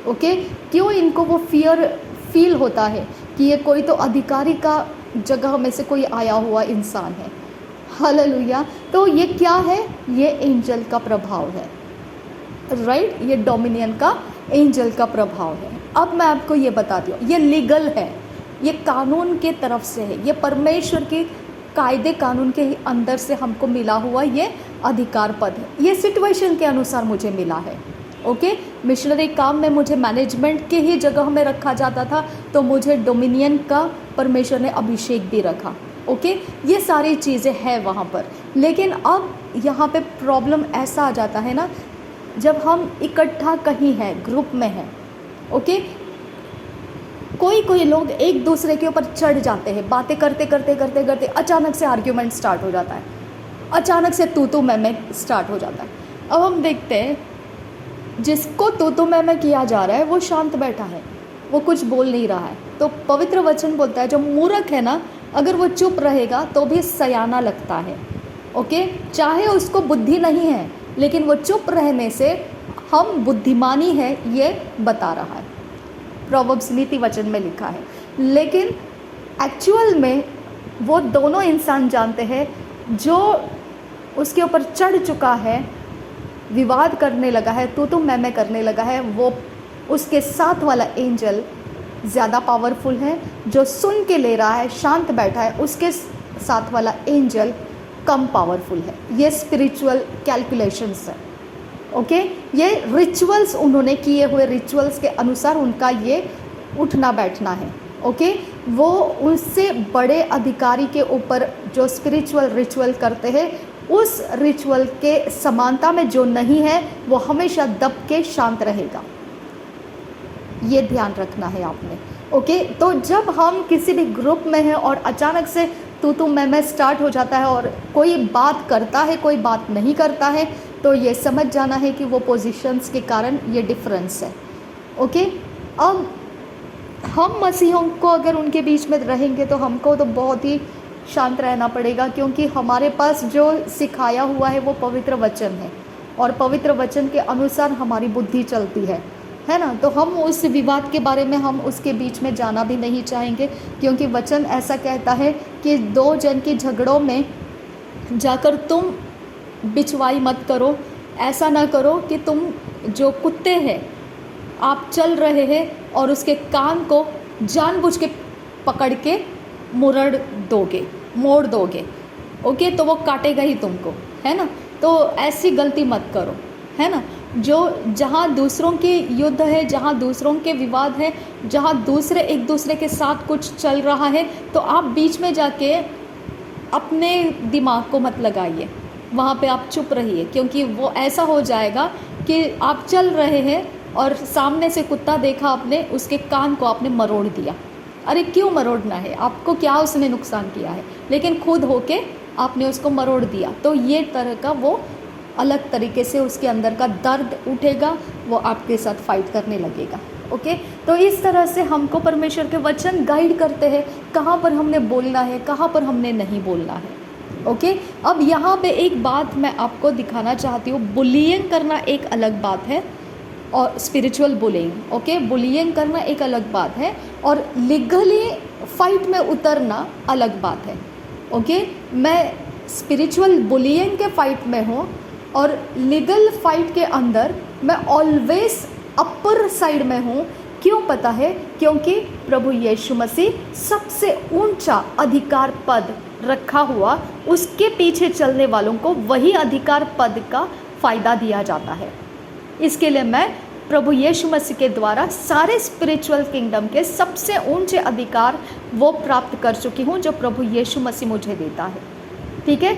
ओके, क्यों इनको वो फियर फील होता है कि ये कोई तो अधिकारी का जगह में से कोई आया हुआ इंसान है। हालेलुया। तो ये क्या है? ये एंजल का प्रभाव है, राइट? ये डोमिनियन का एंजल का प्रभाव है। अब मैं आपको ये बताती हूँ, ये लीगल है, ये कानून के तरफ से है, ये परमेश्वर के कायदे कानून के अंदर से हमको मिला हुआ ये अधिकार पद है। ये सिचुएशन के अनुसार मुझे मिला है। ओके, मिशनरी काम में मुझे मैनेजमेंट के ही जगह में रखा जाता था, तो मुझे डोमिनियन का परमेश्वर ने अभिषेक भी रखा। ओके, ये सारी चीज़ें हैं वहाँ पर। लेकिन अब यहाँ पे प्रॉब्लम ऐसा आ जाता है ना, जब हम इकट्ठा कहीं हैं, ग्रुप में हैं, ओके, कोई लोग एक दूसरे के ऊपर चढ़ जाते हैं, बातें करते करते अचानक से आर्ग्यूमेंट स्टार्ट हो जाता है, अचानक से तू मैं स्टार्ट हो जाता है। अब हम देखते हैं, जिसको तू मैं किया जा रहा है वो शांत बैठा है, वो कुछ बोल नहीं रहा है। तो पवित्र वचन बोलता है जो मूर्ख है ना, अगर वो चुप रहेगा तो भी सयाना लगता है। ओके, चाहे उसको बुद्धि नहीं है, लेकिन वो चुप रहने से हम बुद्धिमानी है ये बता रहा है। प्रोवर्ब्स नीति वचन में लिखा है। लेकिन एक्चुअल में वो दोनों इंसान जानते हैं, जो उसके ऊपर चढ़ चुका है, विवाद करने लगा है, तू मैं करने लगा है, वो उसके साथ वाला एंजल ज़्यादा पावरफुल है। जो सुन के ले रहा है, शांत बैठा है, उसके साथ वाला एंजल कम पावरफुल है। ये स्पिरिचुअल कैलकुलेशंस है। ओके, ये रिचुअल्स उन्होंने किए हुए, रिचुअल्स के अनुसार उनका ये उठना बैठना है। ओके, वो उससे बड़े अधिकारी के ऊपर जो स्पिरिचुअल रिचुअल करते हैं, उस रिचुअल के समानता में जो नहीं है वो हमेशा दब के शांत रहेगा। ये ध्यान रखना है आपने। ओके, तो जब हम किसी भी ग्रुप में हैं और अचानक से तू मैं स्टार्ट हो जाता है और कोई बात करता है, कोई बात नहीं करता है, तो ये समझ जाना है कि वो पोजीशंस के कारण ये डिफरेंस है। ओके, अब हम मसीहों को अगर उनके बीच में रहेंगे तो हमको तो बहुत ही शांत रहना पड़ेगा, क्योंकि हमारे पास जो सिखाया हुआ है वो पवित्र वचन है, और पवित्र वचन के अनुसार हमारी बुद्धि चलती है ना। तो हम उस विवाद के बारे में, हम उसके बीच में जाना भी नहीं चाहेंगे, क्योंकि वचन ऐसा कहता है कि दो जन के झगड़ों में जाकर तुम बिचवाई मत करो। ऐसा ना करो कि तुम जो कुत्ते हैं, आप चल रहे हैं और उसके कान को जानबूझ के पकड़ के मोड़ दोगे। ओके, तो वो काटेगा ही तुमको, है ना। तो ऐसी गलती मत करो, है ना। जहाँ दूसरों के युद्ध है, जहाँ दूसरों के विवाद है, जहाँ दूसरे एक दूसरे के साथ कुछ चल रहा है, तो आप बीच में जाके अपने दिमाग को मत लगाइए, वहाँ पे आप चुप रहिए, क्योंकि वो ऐसा हो जाएगा कि आप चल रहे हैं और सामने से कुत्ता देखा आपने, उसके कान को आपने मरोड़ दिया। अरे क्यों मरोड़ना है, आपको क्या उसने नुकसान किया है, लेकिन खुद होके आपने उसको मरोड़ दिया। तो ये तरह का वो अलग तरीके से उसके अंदर का दर्द उठेगा, वो आपके साथ फाइट करने लगेगा। ओके, तो इस तरह से हमको परमेश्वर के वचन गाइड करते हैं, कहाँ पर हमने बोलना है, कहाँ पर हमने नहीं बोलना है। ओके, अब यहाँ पे एक बात मैं आपको दिखाना चाहती हूँ। बुलियिंग करना एक अलग बात है और स्पिरिचुअल बुलिंग, ओके, बुलिंग करना एक अलग बात है और लीगली फाइट में उतरना अलग बात है, ओके। मैं स्पिरिचुअल बुलिंग के फाइट में हूँ और लीगल फाइट के अंदर मैं ऑलवेज अपर साइड में हूँ। क्यों पता है? क्योंकि प्रभु यीशु मसीह सबसे ऊंचा अधिकार पद रखा हुआ, उसके पीछे चलने वालों को वही अधिकार पद का फ़ायदा दिया जाता है। इसके लिए मैं प्रभु यीशु मसीह के द्वारा सारे स्पिरिचुअल किंगडम के सबसे ऊंचे अधिकार वो प्राप्त कर चुकी हूँ जो प्रभु यीशु मसीह मुझे देता है, ठीक है।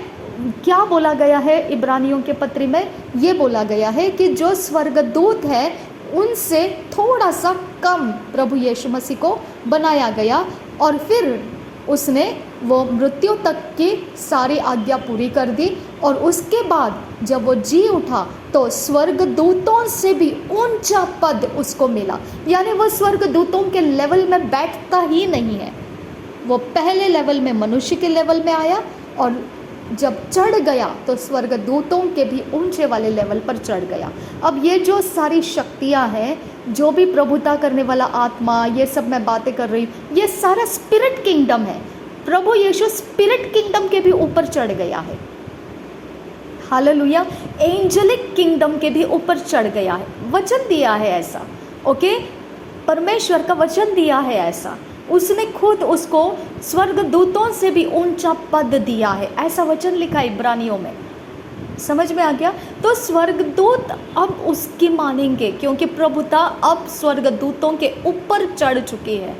क्या बोला गया है इब्रानियों के पत्री में? ये बोला गया है कि जो स्वर्गदूत है उनसे थोड़ा सा कम प्रभु यीशु मसीह को बनाया गया और फिर उसने वो मृत्यु तक की सारी आज्ञा पूरी कर दी और उसके बाद जब वो जी उठा तो स्वर्गदूतों से भी ऊंचा पद उसको मिला। यानी वो स्वर्गदूतों के लेवल में बैठता ही नहीं है, वो पहले लेवल में मनुष्य के लेवल में आया और जब चढ़ गया तो स्वर्गदूतों के भी ऊंचे वाले लेवल पर चढ़ गया। अब ये जो सारी शक्तियां हैं, जो भी प्रभुता करने वाला आत्मा, ये सब मैं बातें कर रही हूँ, ये सारा स्पिरिट किंगडम है। प्रभु यीशु स्पिरिट किंगडम के भी ऊपर चढ़ गया है, हालेलुया। एंजेलिक किंगडम के भी ऊपर चढ़ गया है, वचन दिया है ऐसा, ओके। परमेश्वर का वचन दिया है ऐसा, उसने खुद उसको स्वर्गदूतों से भी ऊंचा पद दिया है, ऐसा वचन लिखा है इब्रानियों में। समझ में आ गया? तो स्वर्गदूत अब उसकी मानेंगे क्योंकि प्रभुता अब स्वर्गदूतों के ऊपर चढ़ चुकी है,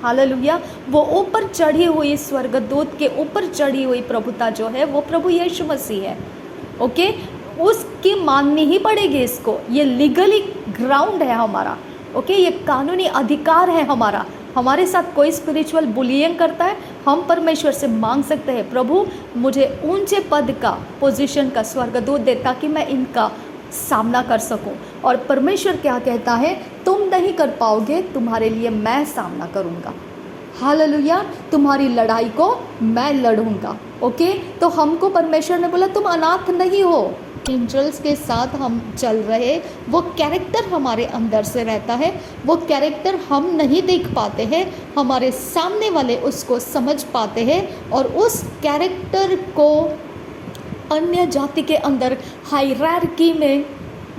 हालेलुया। वो ऊपर चढ़ी हुई स्वर्गदूत के ऊपर चढ़ी हुई प्रभुता जो है वो प्रभु यीशु मसीह है, ओके। उसकी माननी ही पड़ेगी इसको, ये लीगली ग्राउंड है हमारा, ओके। ये कानूनी अधिकार है हमारा। हमारे साथ कोई स्पिरिचुअल बुलिंग करता है, हम परमेश्वर से मांग सकते हैं, प्रभु मुझे ऊंचे पद का, पोजीशन का स्वर्गदूत दे ताकि मैं इनका सामना कर सकूं। और परमेश्वर क्या कहता है? तुम नहीं कर पाओगे, तुम्हारे लिए मैं सामना करूंगा, हालेलुया। तुम्हारी लड़ाई को मैं लड़ूंगा, ओके। तो हमको परमेश्वर ने बोला तुम अनाथ नहीं हो, एंजल्स के साथ हम चल रहे, वो कैरेक्टर हमारे अंदर से रहता है, वो कैरेक्टर हम नहीं देख पाते हैं, हमारे सामने वाले उसको समझ पाते हैं और उस कैरेक्टर को अन्य जाति के अंदर हायरार्की में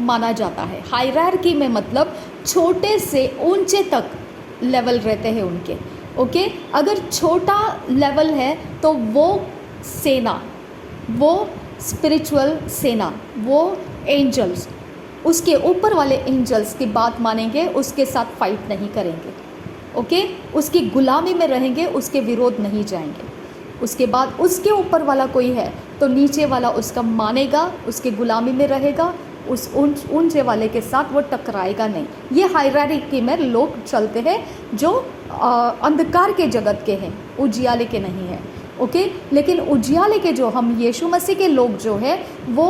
माना जाता है। हायरार्की में मतलब छोटे से ऊंचे तक लेवल रहते हैं उनके, ओके। अगर छोटा लेवल है तो वो सेना, वो स्पिरिचुअल सेना, वो एंजल्स, उसके ऊपर वाले एंजल्स की बात मानेंगे, उसके साथ फाइट नहीं करेंगे, ओके। उसकी गुलामी में रहेंगे, उसके विरोध नहीं जाएंगे। उसके बाद उसके ऊपर वाला कोई है तो नीचे वाला उसका मानेगा, उसके गुलामी में रहेगा, उस ऊंचे वाले के साथ वो टकराएगा नहीं। ये हायरार्की में लोग चलते हैं जो अंधकार के जगत के हैं, उजियाले के नहीं हैं, ओके। लेकिन उजियाले के जो हम यीशु मसीह के लोग जो है वो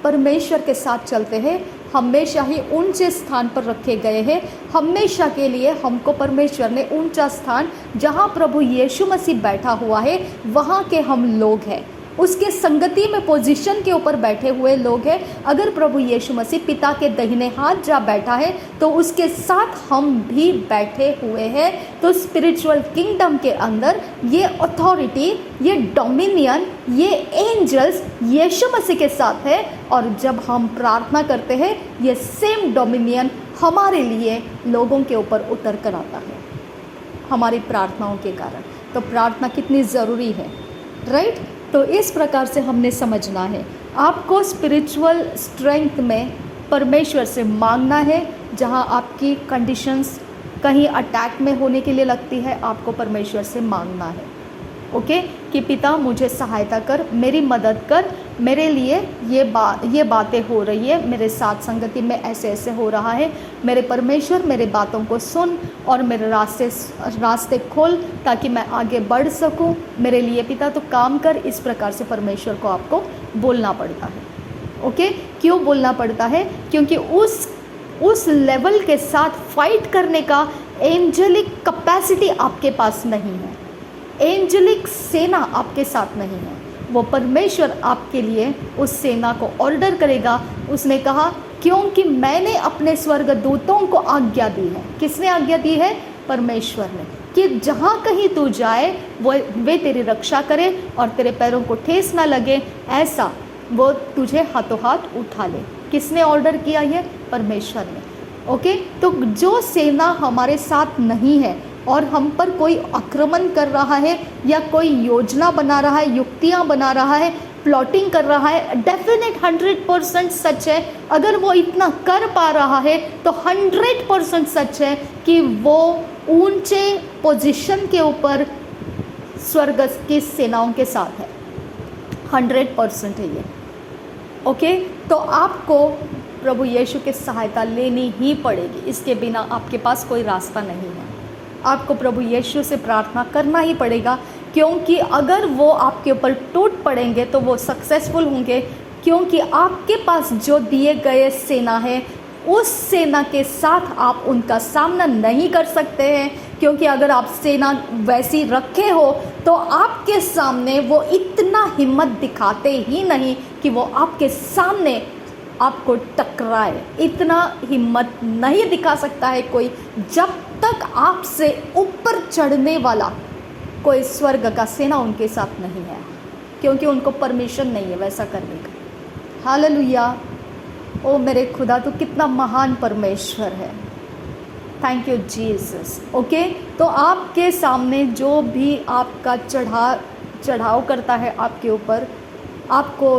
परमेश्वर के साथ चलते हैं, हमेशा ही ऊंचे स्थान पर रखे गए हैं। हमेशा के लिए हमको परमेश्वर ने ऊंचा स्थान, जहाँ प्रभु यीशु मसीह बैठा हुआ है वहाँ के हम लोग हैं, उसके संगति में पोजीशन के ऊपर बैठे हुए लोग हैं। अगर प्रभु यीशु मसीह पिता के दाहिने हाथ जा बैठा है तो उसके साथ हम भी बैठे हुए हैं। तो स्पिरिचुअल किंगडम के अंदर ये अथॉरिटी, ये डोमिनियन, ये एंजल्स यीशु मसीह के साथ है और जब हम प्रार्थना करते हैं ये सेम डोमिनियन हमारे लिए लोगों के ऊपर उतर कर आता है हमारी प्रार्थनाओं के कारण। तो प्रार्थना कितनी ज़रूरी है, राइट। तो इस प्रकार से हमने समझना है, आपको स्पिरिचुअल स्ट्रेंथ में परमेश्वर से मांगना है। जहाँ आपकी कंडीशंस कहीं अटैक में होने के लिए लगती है, आपको परमेश्वर से मांगना है, ओके, कि पिता मुझे सहायता कर, मेरी मदद कर, मेरे लिए ये बातें हो रही है, मेरे साथ संगति में ऐसे ऐसे हो रहा है, मेरे परमेश्वर मेरे बातों को सुन और मेरे रास्ते खोल ताकि मैं आगे बढ़ सकूं, मेरे लिए पिता तो काम कर। इस प्रकार से परमेश्वर को आपको बोलना पड़ता है, ओके। क्यों बोलना पड़ता है? क्योंकि उस लेवल के साथ फाइट करने का एंजेलिक कैपेसिटी आपके पास नहीं है, एंजेलिक सेना आपके साथ नहीं है। वो परमेश्वर आपके लिए उस सेना को ऑर्डर करेगा। उसने कहा क्योंकि मैंने अपने स्वर्गदूतों को आज्ञा दी है। किसने आज्ञा दी है? परमेश्वर ने, कि जहाँ कहीं तू जाए वे तेरी रक्षा करे और तेरे पैरों को ठेस ना लगे, ऐसा वो तुझे हाथों हाथ उठा ले। किसने ऑर्डर किया? ये परमेश्वर ने। ओके, तो जो सेना हमारे साथ नहीं है और हम पर कोई आक्रमण कर रहा है या कोई योजना बना रहा है, युक्तियाँ बना रहा है, प्लॉटिंग कर रहा है, डेफिनेट 100% सच है। अगर वो इतना कर पा रहा है तो 100% सच है कि वो ऊंचे पोजीशन के ऊपर स्वर्ग की सेनाओं के साथ है। 100% है ये। ओके, तो आपको प्रभु यीशु की सहायता लेनी ही पड़ेगी, इसके बिना आपके पास कोई रास्ता नहीं है। आपको प्रभु यीशु से प्रार्थना करना ही पड़ेगा, क्योंकि अगर वो आपके ऊपर टूट पड़ेंगे तो वो सक्सेसफुल होंगे, क्योंकि आपके पास जो दिए गए सेना है उस सेना के साथ आप उनका सामना नहीं कर सकते हैं। क्योंकि अगर आप सेना वैसी रखे हो तो आपके सामने वो इतना हिम्मत दिखाते ही नहीं कि वो आपके सामने आपको टकराए। इतना हिम्मत नहीं दिखा सकता है कोई, जब तक आपसे ऊपर चढ़ने वाला कोई स्वर्ग का सेना उनके साथ नहीं है, क्योंकि उनको परमिशन नहीं है वैसा करने का। हालेलुया। ओ मेरे खुदा, तू कितना महान परमेश्वर है। Thank you Jesus. ओके, तो आपके सामने जो भी आपका चढ़ाव करता है आपके ऊपर, आपको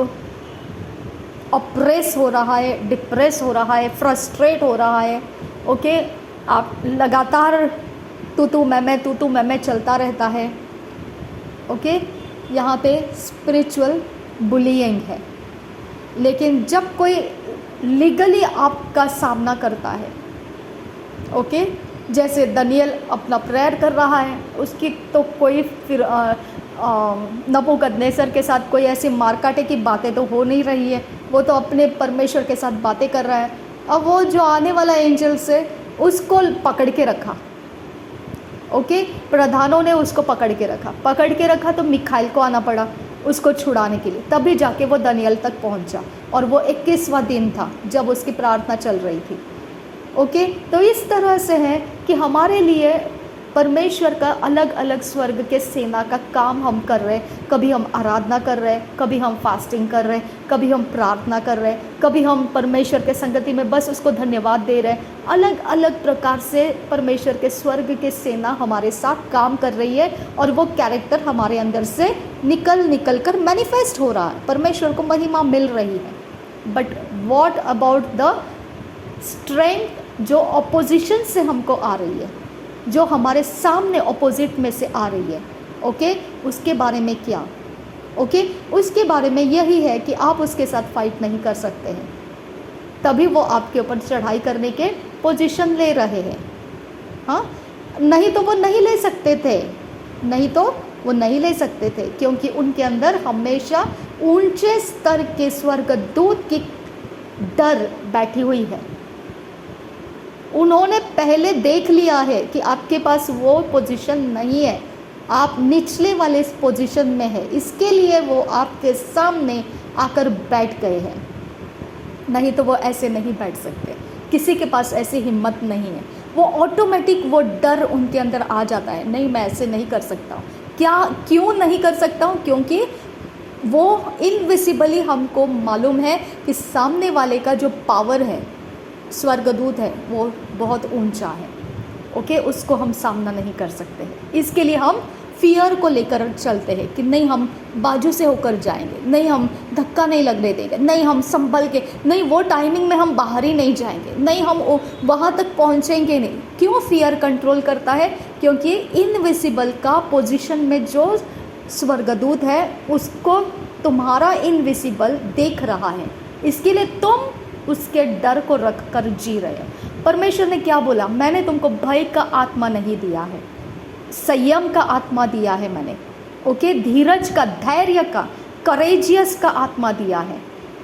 ऑप्रेस हो रहा है, डिप्रेस हो रहा है, फ्रस्ट्रेट हो रहा है, ओके, आप लगातार तू मैं चलता रहता है। ओके, यहाँ पे स्पिरिचुअल बुलिंग है। लेकिन जब कोई लीगली आपका सामना करता है, ओके, जैसे दानियल अपना प्रेयर कर रहा है, उसकी तो कोई फिर नबूकदनेस्सर के साथ कोई ऐसी मारकाटे की बातें तो हो नहीं रही है, वो तो अपने परमेश्वर के साथ बातें कर रहा है। अब वो जो आने वाला एंजल से उसको पकड़ के रखा, ओके, प्रधानों ने उसको पकड़ के रखा तो मिखाइल को आना पड़ा उसको छुड़ाने के लिए, तभी जाके वो दानियल तक पहुंचा। और वो 21वां दिन था जब उसकी प्रार्थना चल रही थी। ओके, तो इस तरह से है कि हमारे लिए परमेश्वर का अलग अलग स्वर्ग के सेना का काम हम कर रहे हैं। कभी हम आराधना कर रहे हैं, कभी हम फास्टिंग कर रहे हैं, कभी हम प्रार्थना कर रहे हैं, कभी हम परमेश्वर के संगति में बस उसको धन्यवाद दे रहे हैं। अलग अलग प्रकार से परमेश्वर के स्वर्ग के सेना हमारे साथ काम कर रही है और वो कैरेक्टर हमारे अंदर से निकल कर मैनिफेस्ट हो रहा है, परमेश्वर को महिमा मिल रही है। But what about the strength जो ऑपोजिशन से हमको आ रही है, जो हमारे सामने ऑपोजिट में से आ रही है, ओके, उसके बारे में क्या? ओके, उसके बारे में यही है कि आप उसके साथ फाइट नहीं कर सकते हैं, तभी वो आपके ऊपर चढ़ाई करने के पोजीशन ले रहे हैं। हाँ, नहीं तो वो नहीं ले सकते थे, क्योंकि उनके अंदर हमेशा ऊंचे स्तर के स्वर्गदूत की डर बैठी हुई है। उन्होंने पहले देख लिया है कि आपके पास वो पोजीशन नहीं है, आप निचले वाले पोजीशन में है, इसके लिए वो आपके सामने आकर बैठ गए हैं। नहीं तो वो ऐसे नहीं बैठ सकते, किसी के पास ऐसी हिम्मत नहीं है। वो ऑटोमेटिक वो डर उनके अंदर आ जाता है, नहीं मैं ऐसे नहीं कर सकता हूँ। क्यों नहीं कर सकता हूँ? क्योंकि वो इनविजिबली हमको मालूम है कि सामने वाले का जो पावर है, स्वर्गदूत है, वो बहुत ऊंचा है। ओके, उसको हम सामना नहीं कर सकते हैं। इसके लिए हम फियर को लेकर चलते हैं कि नहीं हम बाजू से होकर जाएंगे, नहीं हम धक्का नहीं लगने देंगे, नहीं हम संभल के, नहीं वो टाइमिंग में हम बाहर ही नहीं जाएंगे, नहीं हम वहाँ तक पहुँचेंगे नहीं। क्यों फियर कंट्रोल करता है? क्योंकि इनविजिबल का पोजीशन में जो स्वर्गदूत है उसको तुम्हारा इनविजिबल देख रहा है, इसके लिए तुम उसके डर को रख कर जी रहे हो। परमेश्वर ने क्या बोला? मैंने तुमको भय का आत्मा नहीं दिया है, संयम का आत्मा दिया है मैंने। ओके, धीरज का, धैर्य का, करेजियस का आत्मा दिया है।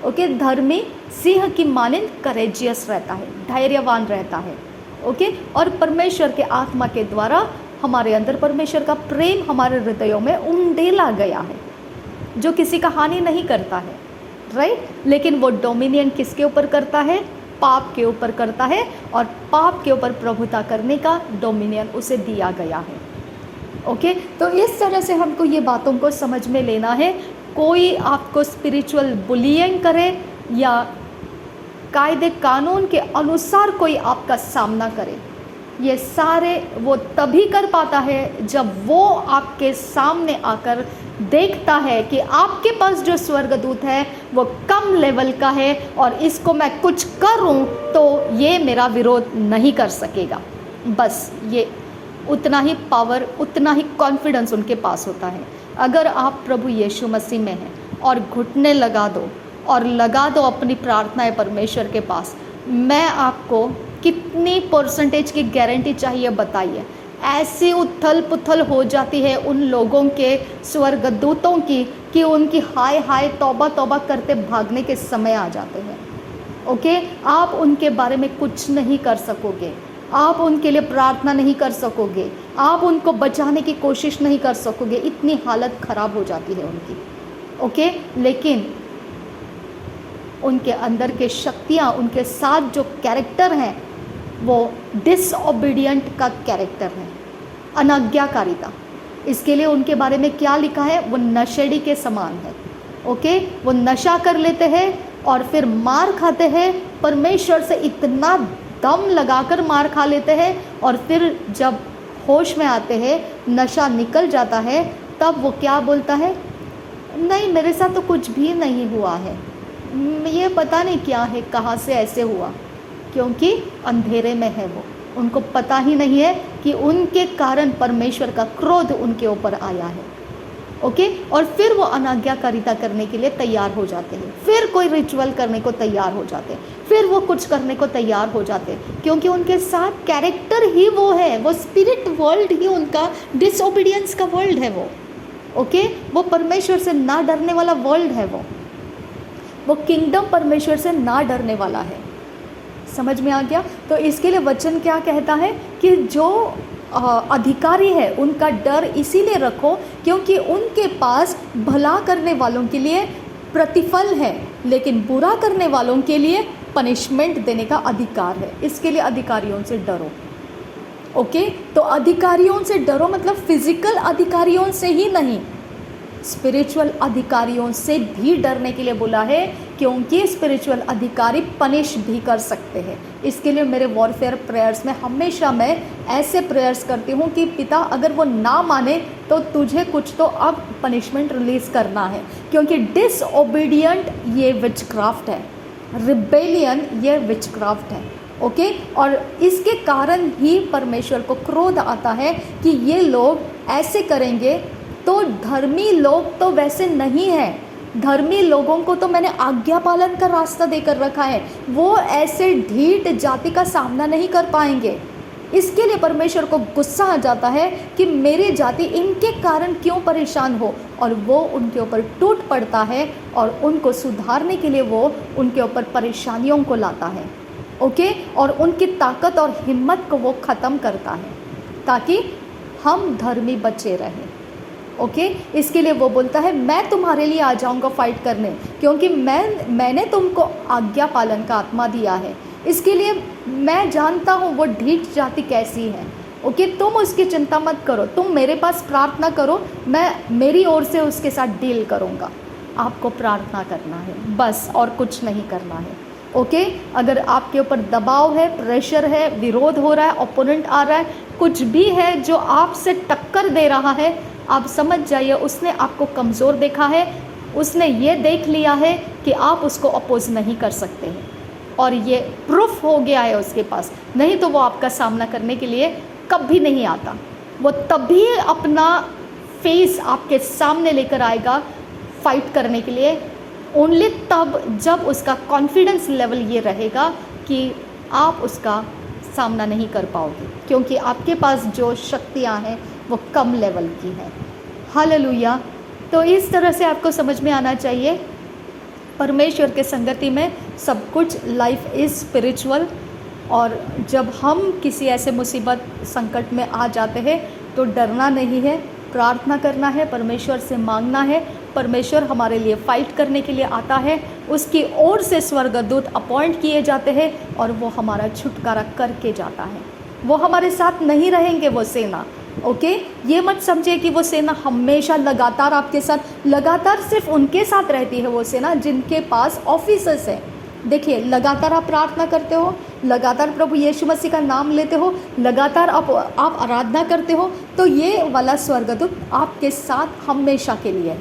ओके, धर्मी सिंह की मानिंद करेजियस रहता है, धैर्यवान रहता है। ओके, और परमेश्वर के आत्मा के द्वारा हमारे अंदर परमेश्वर का प्रेम हमारे हृदयों में उंडेला गया है, जो किसी का हानि नहीं करता है, राइट। लेकिन वो डोमिनियन किसके ऊपर करता है? पाप के ऊपर करता है और पाप के ऊपर प्रभुता करने का डोमिनियन उसे दिया गया है। ओके, तो इस तरह से हमको ये बातों को समझ में लेना है। कोई आपको स्पिरिचुअल बुलिंग करे या कायदे कानून के अनुसार कोई आपका सामना करे, ये सारे वो तभी कर पाता है जब वो आपके सामने आकर देखता है कि आपके पास जो स्वर्गदूत है वो कम लेवल का है और इसको मैं कुछ करूं तो ये मेरा विरोध नहीं कर सकेगा। बस ये उतना ही पावर, उतना ही कॉन्फिडेंस उनके पास होता है। अगर आप प्रभु यीशु मसीह में हैं और घुटने लगा दो अपनी प्रार्थनाएं परमेश्वर के पास, मैं आपको कितनी परसेंटेज की गारंटी चाहिए बताइए, ऐसी उथल पुथल हो जाती है उन लोगों के स्वर्गदूतों की कि उनकी हाय हाय तौबा तौबा करते भागने के समय आ जाते हैं। ओके, आप उनके बारे में कुछ नहीं कर सकोगे, आप उनके लिए प्रार्थना नहीं कर सकोगे, आप उनको बचाने की कोशिश नहीं कर सकोगे, इतनी हालत ख़राब हो जाती है उनकी। ओके, लेकिन उनके अंदर के शक्तियाँ, उनके साथ जो कैरेक्टर हैं वो डिसओबीडियंट का कैरेक्टर है, अनाज्ञाकारिता। इसके लिए उनके बारे में क्या लिखा है, वो नशेड़ी के समान है। ओके, वो नशा कर लेते हैं और फिर मार खाते हैं, परमेश्वर से इतना दम लगाकर मार खा लेते हैं और फिर जब होश में आते हैं, नशा निकल जाता है, तब वो क्या बोलता है, नहीं मेरे साथ तो कुछ भी नहीं हुआ है, ये पता नहीं क्या है, कहाँ से ऐसे हुआ, क्योंकि अंधेरे में है वो, उनको पता ही नहीं है कि उनके कारण परमेश्वर का क्रोध उनके ऊपर आया है। ओके, और फिर वो अनाज्ञाकारिता करने के लिए तैयार हो जाते हैं, फिर कोई रिचुअल करने को तैयार हो जाते हैं, फिर वो कुछ करने को तैयार हो जाते हैं, क्योंकि उनके साथ कैरेक्टर ही वो है, वो स्पिरिट वर्ल्ड ही उनका डिसओबीडियंस का वर्ल्ड है वो। ओके, वो परमेश्वर से ना डरने वाला वर्ल्ड है वो किंगडम परमेश्वर से ना डरने वाला है। समझ में आ गया? तो इसके लिए वचन क्या कहता है कि जो अधिकारी है उनका डर इसीलिए रखो क्योंकि उनके पास भला करने वालों के लिए प्रतिफल है, लेकिन बुरा करने वालों के लिए पनिशमेंट देने का अधिकार है। इसके लिए अधिकारियों से डरो। ओके, तो अधिकारियों से डरो मतलब फिजिकल अधिकारियों से ही नहीं, स्पिरिचुअल अधिकारियों से भी डरने के लिए बोला है, क्योंकि स्पिरिचुअल अधिकारी पनिश भी कर सकते हैं। इसके लिए मेरे वॉरफेयर प्रेयर्स में हमेशा मैं ऐसे प्रेयर्स करती हूँ कि पिता अगर वो ना माने तो तुझे कुछ तो अब पनिशमेंट रिलीज़ करना है, क्योंकि डिसओबीडियंट ये विचक्राफ्ट है, रिबेलियन ये विचक्राफ्ट है। ओके, और इसके कारण ही परमेश्वर को क्रोध आता है कि ये लोग ऐसे करेंगे। तो धर्मी लोग तो वैसे नहीं हैं, धर्मी लोगों को तो मैंने आज्ञा पालन का रास्ता देकर रखा है, वो ऐसे ढीठ जाति का सामना नहीं कर पाएंगे। इसके लिए परमेश्वर को गुस्सा आ जाता है कि मेरी जाति इनके कारण क्यों परेशान हो, और वो उनके ऊपर टूट पड़ता है और उनको सुधारने के लिए वो उनके ऊपर परेशानियों को लाता है। ओके, और उनकी ताकत और हिम्मत को वो ख़त्म करता है ताकि हम धर्मी बचे रहें। ओके, इसके लिए वो बोलता है मैं तुम्हारे लिए आ जाऊंगा फाइट करने, क्योंकि मैंने तुमको आज्ञा पालन का आत्मा दिया है। इसके लिए मैं जानता हूँ वो ढीठ जाति कैसी है। ओके, तुम उसकी चिंता मत करो, तुम मेरे पास प्रार्थना करो, मैं मेरी ओर से उसके साथ डील करूँगा। आपको प्रार्थना करना है बस, और कुछ नहीं करना है। ओके, अगर आपके ऊपर दबाव है, प्रेशर है, विरोध हो रहा है, ओपोनेंट आ रहा है, कुछ भी है जो आपसे टक्कर दे रहा है, आप समझ जाइए उसने आपको कमज़ोर देखा है, उसने ये देख लिया है कि आप उसको अपोज नहीं कर सकते हैं, और ये प्रूफ हो गया है उसके पास। नहीं तो वो आपका सामना करने के लिए कभी नहीं आता, वो तभी अपना फेस आपके सामने लेकर आएगा फाइट करने के लिए, ओनली तब जब उसका कॉन्फिडेंस लेवल ये रहेगा कि आप उसका सामना नहीं कर पाओगे, क्योंकि आपके पास जो शक्तियाँ हैं वो कम लेवल की है। हालेलुया। तो इस तरह से आपको समझ में आना चाहिए, परमेश्वर के संगति में सब कुछ, लाइफ इज़ स्पिरिचुअल। और जब हम किसी ऐसे मुसीबत संकट में आ जाते हैं तो डरना नहीं है, प्रार्थना करना है, परमेश्वर से मांगना है, परमेश्वर हमारे लिए फाइट करने के लिए आता है, उसकी ओर से स्वर्गदूत अपॉइंट किए जाते हैं और वो हमारा छुटकारा करके जाता है। वो हमारे साथ नहीं रहेंगे वो सेना, ओके। ये मत समझिए कि वो सेना हमेशा लगातार आपके साथ, लगातार सिर्फ उनके साथ रहती है वो सेना जिनके पास ऑफिसर्स हैं। देखिए, लगातार आप प्रार्थना करते हो, लगातार प्रभु यीशु मसीह का नाम लेते हो, लगातार आप आराधना करते हो, तो ये वाला स्वर्गदूत आपके साथ हमेशा के लिए है,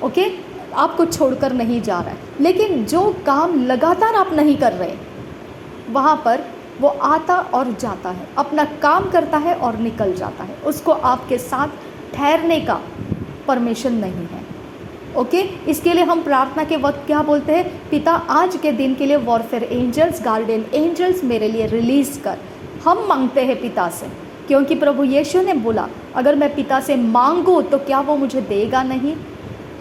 ओके। आपको छोड़कर नहीं जा रहा है। लेकिन जो काम लगातार आप नहीं कर रहे, वहाँ पर वो आता और जाता है, अपना काम करता है और निकल जाता है। उसको आपके साथ ठहरने का परमिशन नहीं है, ओके। इसके लिए हम प्रार्थना के वक्त क्या बोलते हैं? पिता, आज के दिन के लिए वॉरफेयर एंजल्स, गार्डियन एंजल्स मेरे लिए रिलीज़ कर। हम मांगते हैं पिता से, क्योंकि प्रभु यीशु ने बोला अगर मैं पिता से मांगूँ तो क्या वो मुझे देगा नहीं?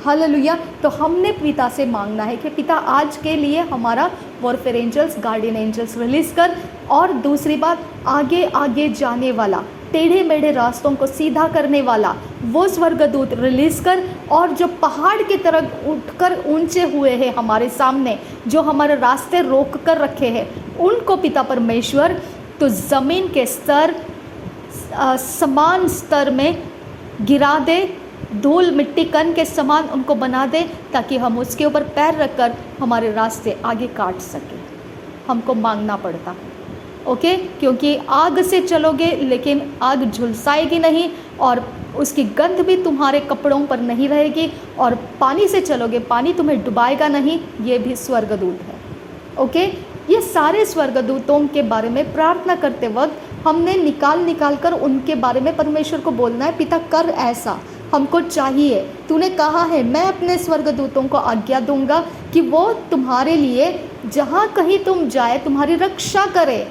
हालेलुया। तो हमने पिता से मांगना है कि पिता आज के लिए हमारा warfare angels, guardian angels release कर। और दूसरी बात, आगे आगे जाने वाला, टेढ़े मेढ़े रास्तों को सीधा करने वाला वो स्वर्गदूत रिलीज़ कर। और जो पहाड़ की तरह उठकर ऊंचे हुए हैं हमारे सामने, जो हमारे रास्ते रोक कर रखे हैं, उनको पिता परमेश्वर तो ज़मीन के स्तर समान स्तर में गिरा दे, धूल मिट्टी कण के समान उनको बना दे, ताकि हम उसके ऊपर पैर रखकर हमारे रास्ते आगे काट सकें। हमको मांगना पड़ता है, ओके। क्योंकि आग से चलोगे लेकिन आग झुलसाएगी नहीं, और उसकी गंध भी तुम्हारे कपड़ों पर नहीं रहेगी। और पानी से चलोगे, पानी तुम्हें डुबाएगा नहीं। ये भी स्वर्गदूत है, ओके। ये सारे स्वर्गदूतों के बारे में प्रार्थना करते वक्त हमने निकाल कर उनके बारे में परमेश्वर को बोलना है, पिता कर ऐसा, हमको चाहिए। तूने कहा है मैं अपने स्वर्गदूतों को आज्ञा दूंगा कि वो तुम्हारे लिए जहाँ कहीं तुम जाए तुम्हारी रक्षा करे।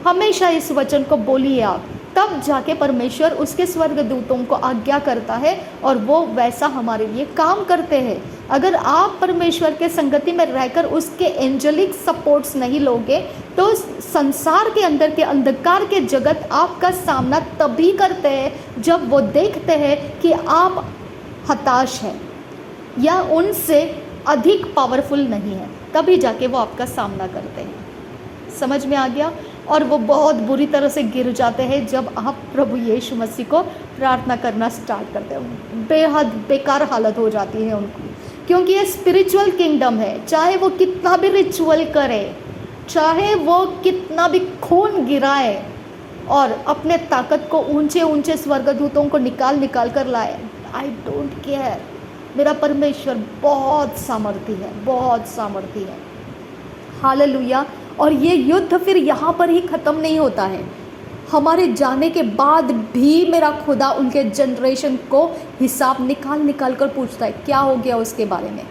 हमेशा इस वचन को बोलिए आप, तब जाके परमेश्वर उसके स्वर्गदूतों को आज्ञा करता है और वो वैसा हमारे लिए काम करते हैं। अगर आप परमेश्वर के संगति में रहकर उसके एंजेलिक सपोर्ट्स नहीं लोगे तो संसार के अंदर के अंधकार के जगत आपका सामना तभी करते हैं जब वो देखते हैं कि आप हताश हैं या उनसे अधिक पावरफुल नहीं है, तभी जाके वो आपका सामना करते हैं। समझ में आ गया? और वो बहुत बुरी तरह से गिर जाते हैं जब आप प्रभु यीशु मसीह को प्रार्थना करना स्टार्ट करते हो। बेहद बेकार हालत हो जाती है उनको, क्योंकि ये स्पिरिचुअल किंगडम है। चाहे वो कितना भी रिचुअल करे, चाहे वो कितना भी खून गिराए और अपने ताकत को ऊंचे ऊंचे स्वर्गदूतों को निकाल कर लाए, आई डोंट केयर। मेरा परमेश्वर बहुत सामर्थी है, बहुत सामर्थी है। हालेलुया। और ये युद्ध फिर यहाँ पर ही ख़त्म नहीं होता है। हमारे जाने के बाद भी मेरा खुदा उनके जनरेशन को हिसाब निकाल कर पूछता है क्या हो गया उसके बारे में,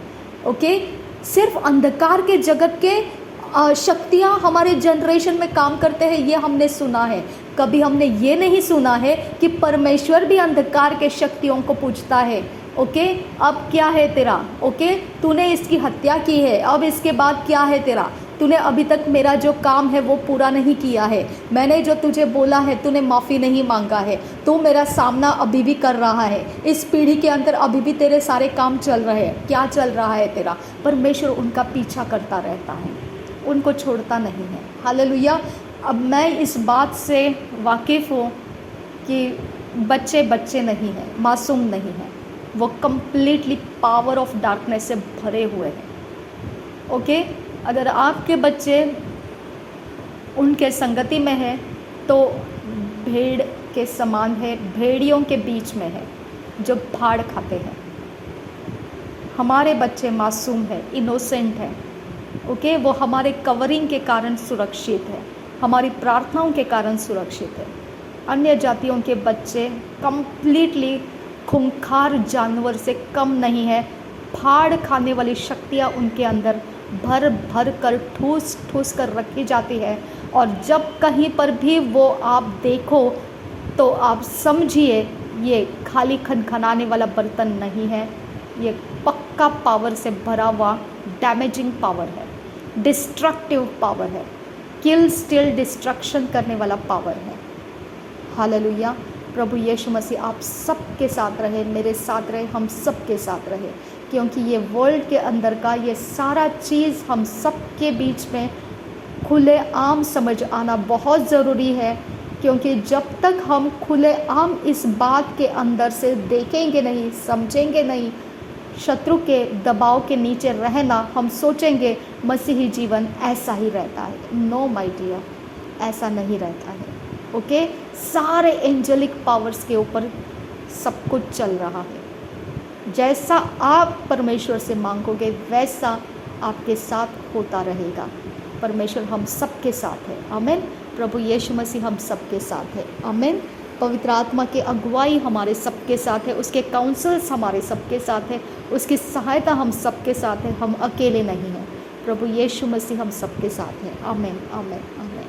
ओके। सिर्फ अंधकार के जगत के शक्तियाँ हमारे जनरेशन में काम करते हैं, ये हमने सुना है। कभी हमने ये नहीं सुना है कि परमेश्वर भी अंधकार के शक्तियों को पूछता है, ओके। अब क्या है तेरा, ओके। तूने इसकी हत्या की है, अब इसके बाद क्या है तेरा? तूने अभी तक मेरा जो काम है वो पूरा नहीं किया है, मैंने जो तुझे बोला है तूने माफ़ी नहीं मांगा है, तू मेरा सामना अभी भी कर रहा है, इस पीढ़ी के अंदर अभी भी तेरे सारे काम चल रहे हैं, क्या चल रहा है तेरा? परमेश्वर उनका पीछा करता रहता है, उनको छोड़ता नहीं है। हालेलुया। अब मैं इस बात से वाकिफ़ हूँ कि बच्चे बच्चे नहीं हैं, मासूम नहीं हैं, वो कम्प्लीटली पावर ऑफ डार्कनेस से भरे हुए हैं, ओके। अगर आपके बच्चे उनके संगति में है तो भेड़ के समान है, भेड़ियों के बीच में है जो फाड़ खाते हैं। हमारे बच्चे मासूम है, इनोसेंट है, ओके। वो हमारे कवरिंग के कारण सुरक्षित है, हमारी प्रार्थनाओं के कारण सुरक्षित है। अन्य जातियों के बच्चे कम्प्लीटली खूंखार जानवर से कम नहीं है। फाड़ खाने वाली शक्तियाँ उनके अंदर भर भर कर ठूस कर रखी जाती है। और जब कहीं पर भी वो आप देखो तो आप समझिए ये खाली खनखनाने वाला बर्तन नहीं है, ये पक्का पावर से भरा हुआ डैमेजिंग पावर है, डिस्ट्रक्टिव पावर है, किल स्टिल डिस्ट्रक्शन करने वाला पावर है। हालेलुया। प्रभु यीशु मसीह आप सबके साथ रहे, मेरे साथ रहे, हम सबके साथ रहे। क्योंकि ये वर्ल्ड के अंदर का ये सारा चीज़ हम सब के बीच में खुले आम समझ आना बहुत ज़रूरी है, क्योंकि जब तक हम खुले आम इस बात के अंदर से देखेंगे नहीं, समझेंगे नहीं, शत्रु के दबाव के नीचे रहना, हम सोचेंगे मसीही जीवन ऐसा ही रहता है। नो माय डियर, ऐसा नहीं रहता है। ओके, सारे एंजेलिक पावर्स के ऊपर सब कुछ चल रहा है। जैसा आप परमेश्वर से मांगोगे वैसा आपके साथ होता रहेगा। परमेश्वर हम सबके साथ है। आमीन। प्रभु यीशु मसीह हम सबके साथ है। आमीन। पवित्र आत्मा की अगुवाई हमारे सबके साथ है, उसके काउंसल्स हमारे सबके साथ है, उसकी सहायता हम सबके साथ है। हम अकेले नहीं हैं। प्रभु यीशु मसीह हम सबके साथ है। आमीन, आमीन, आमीन।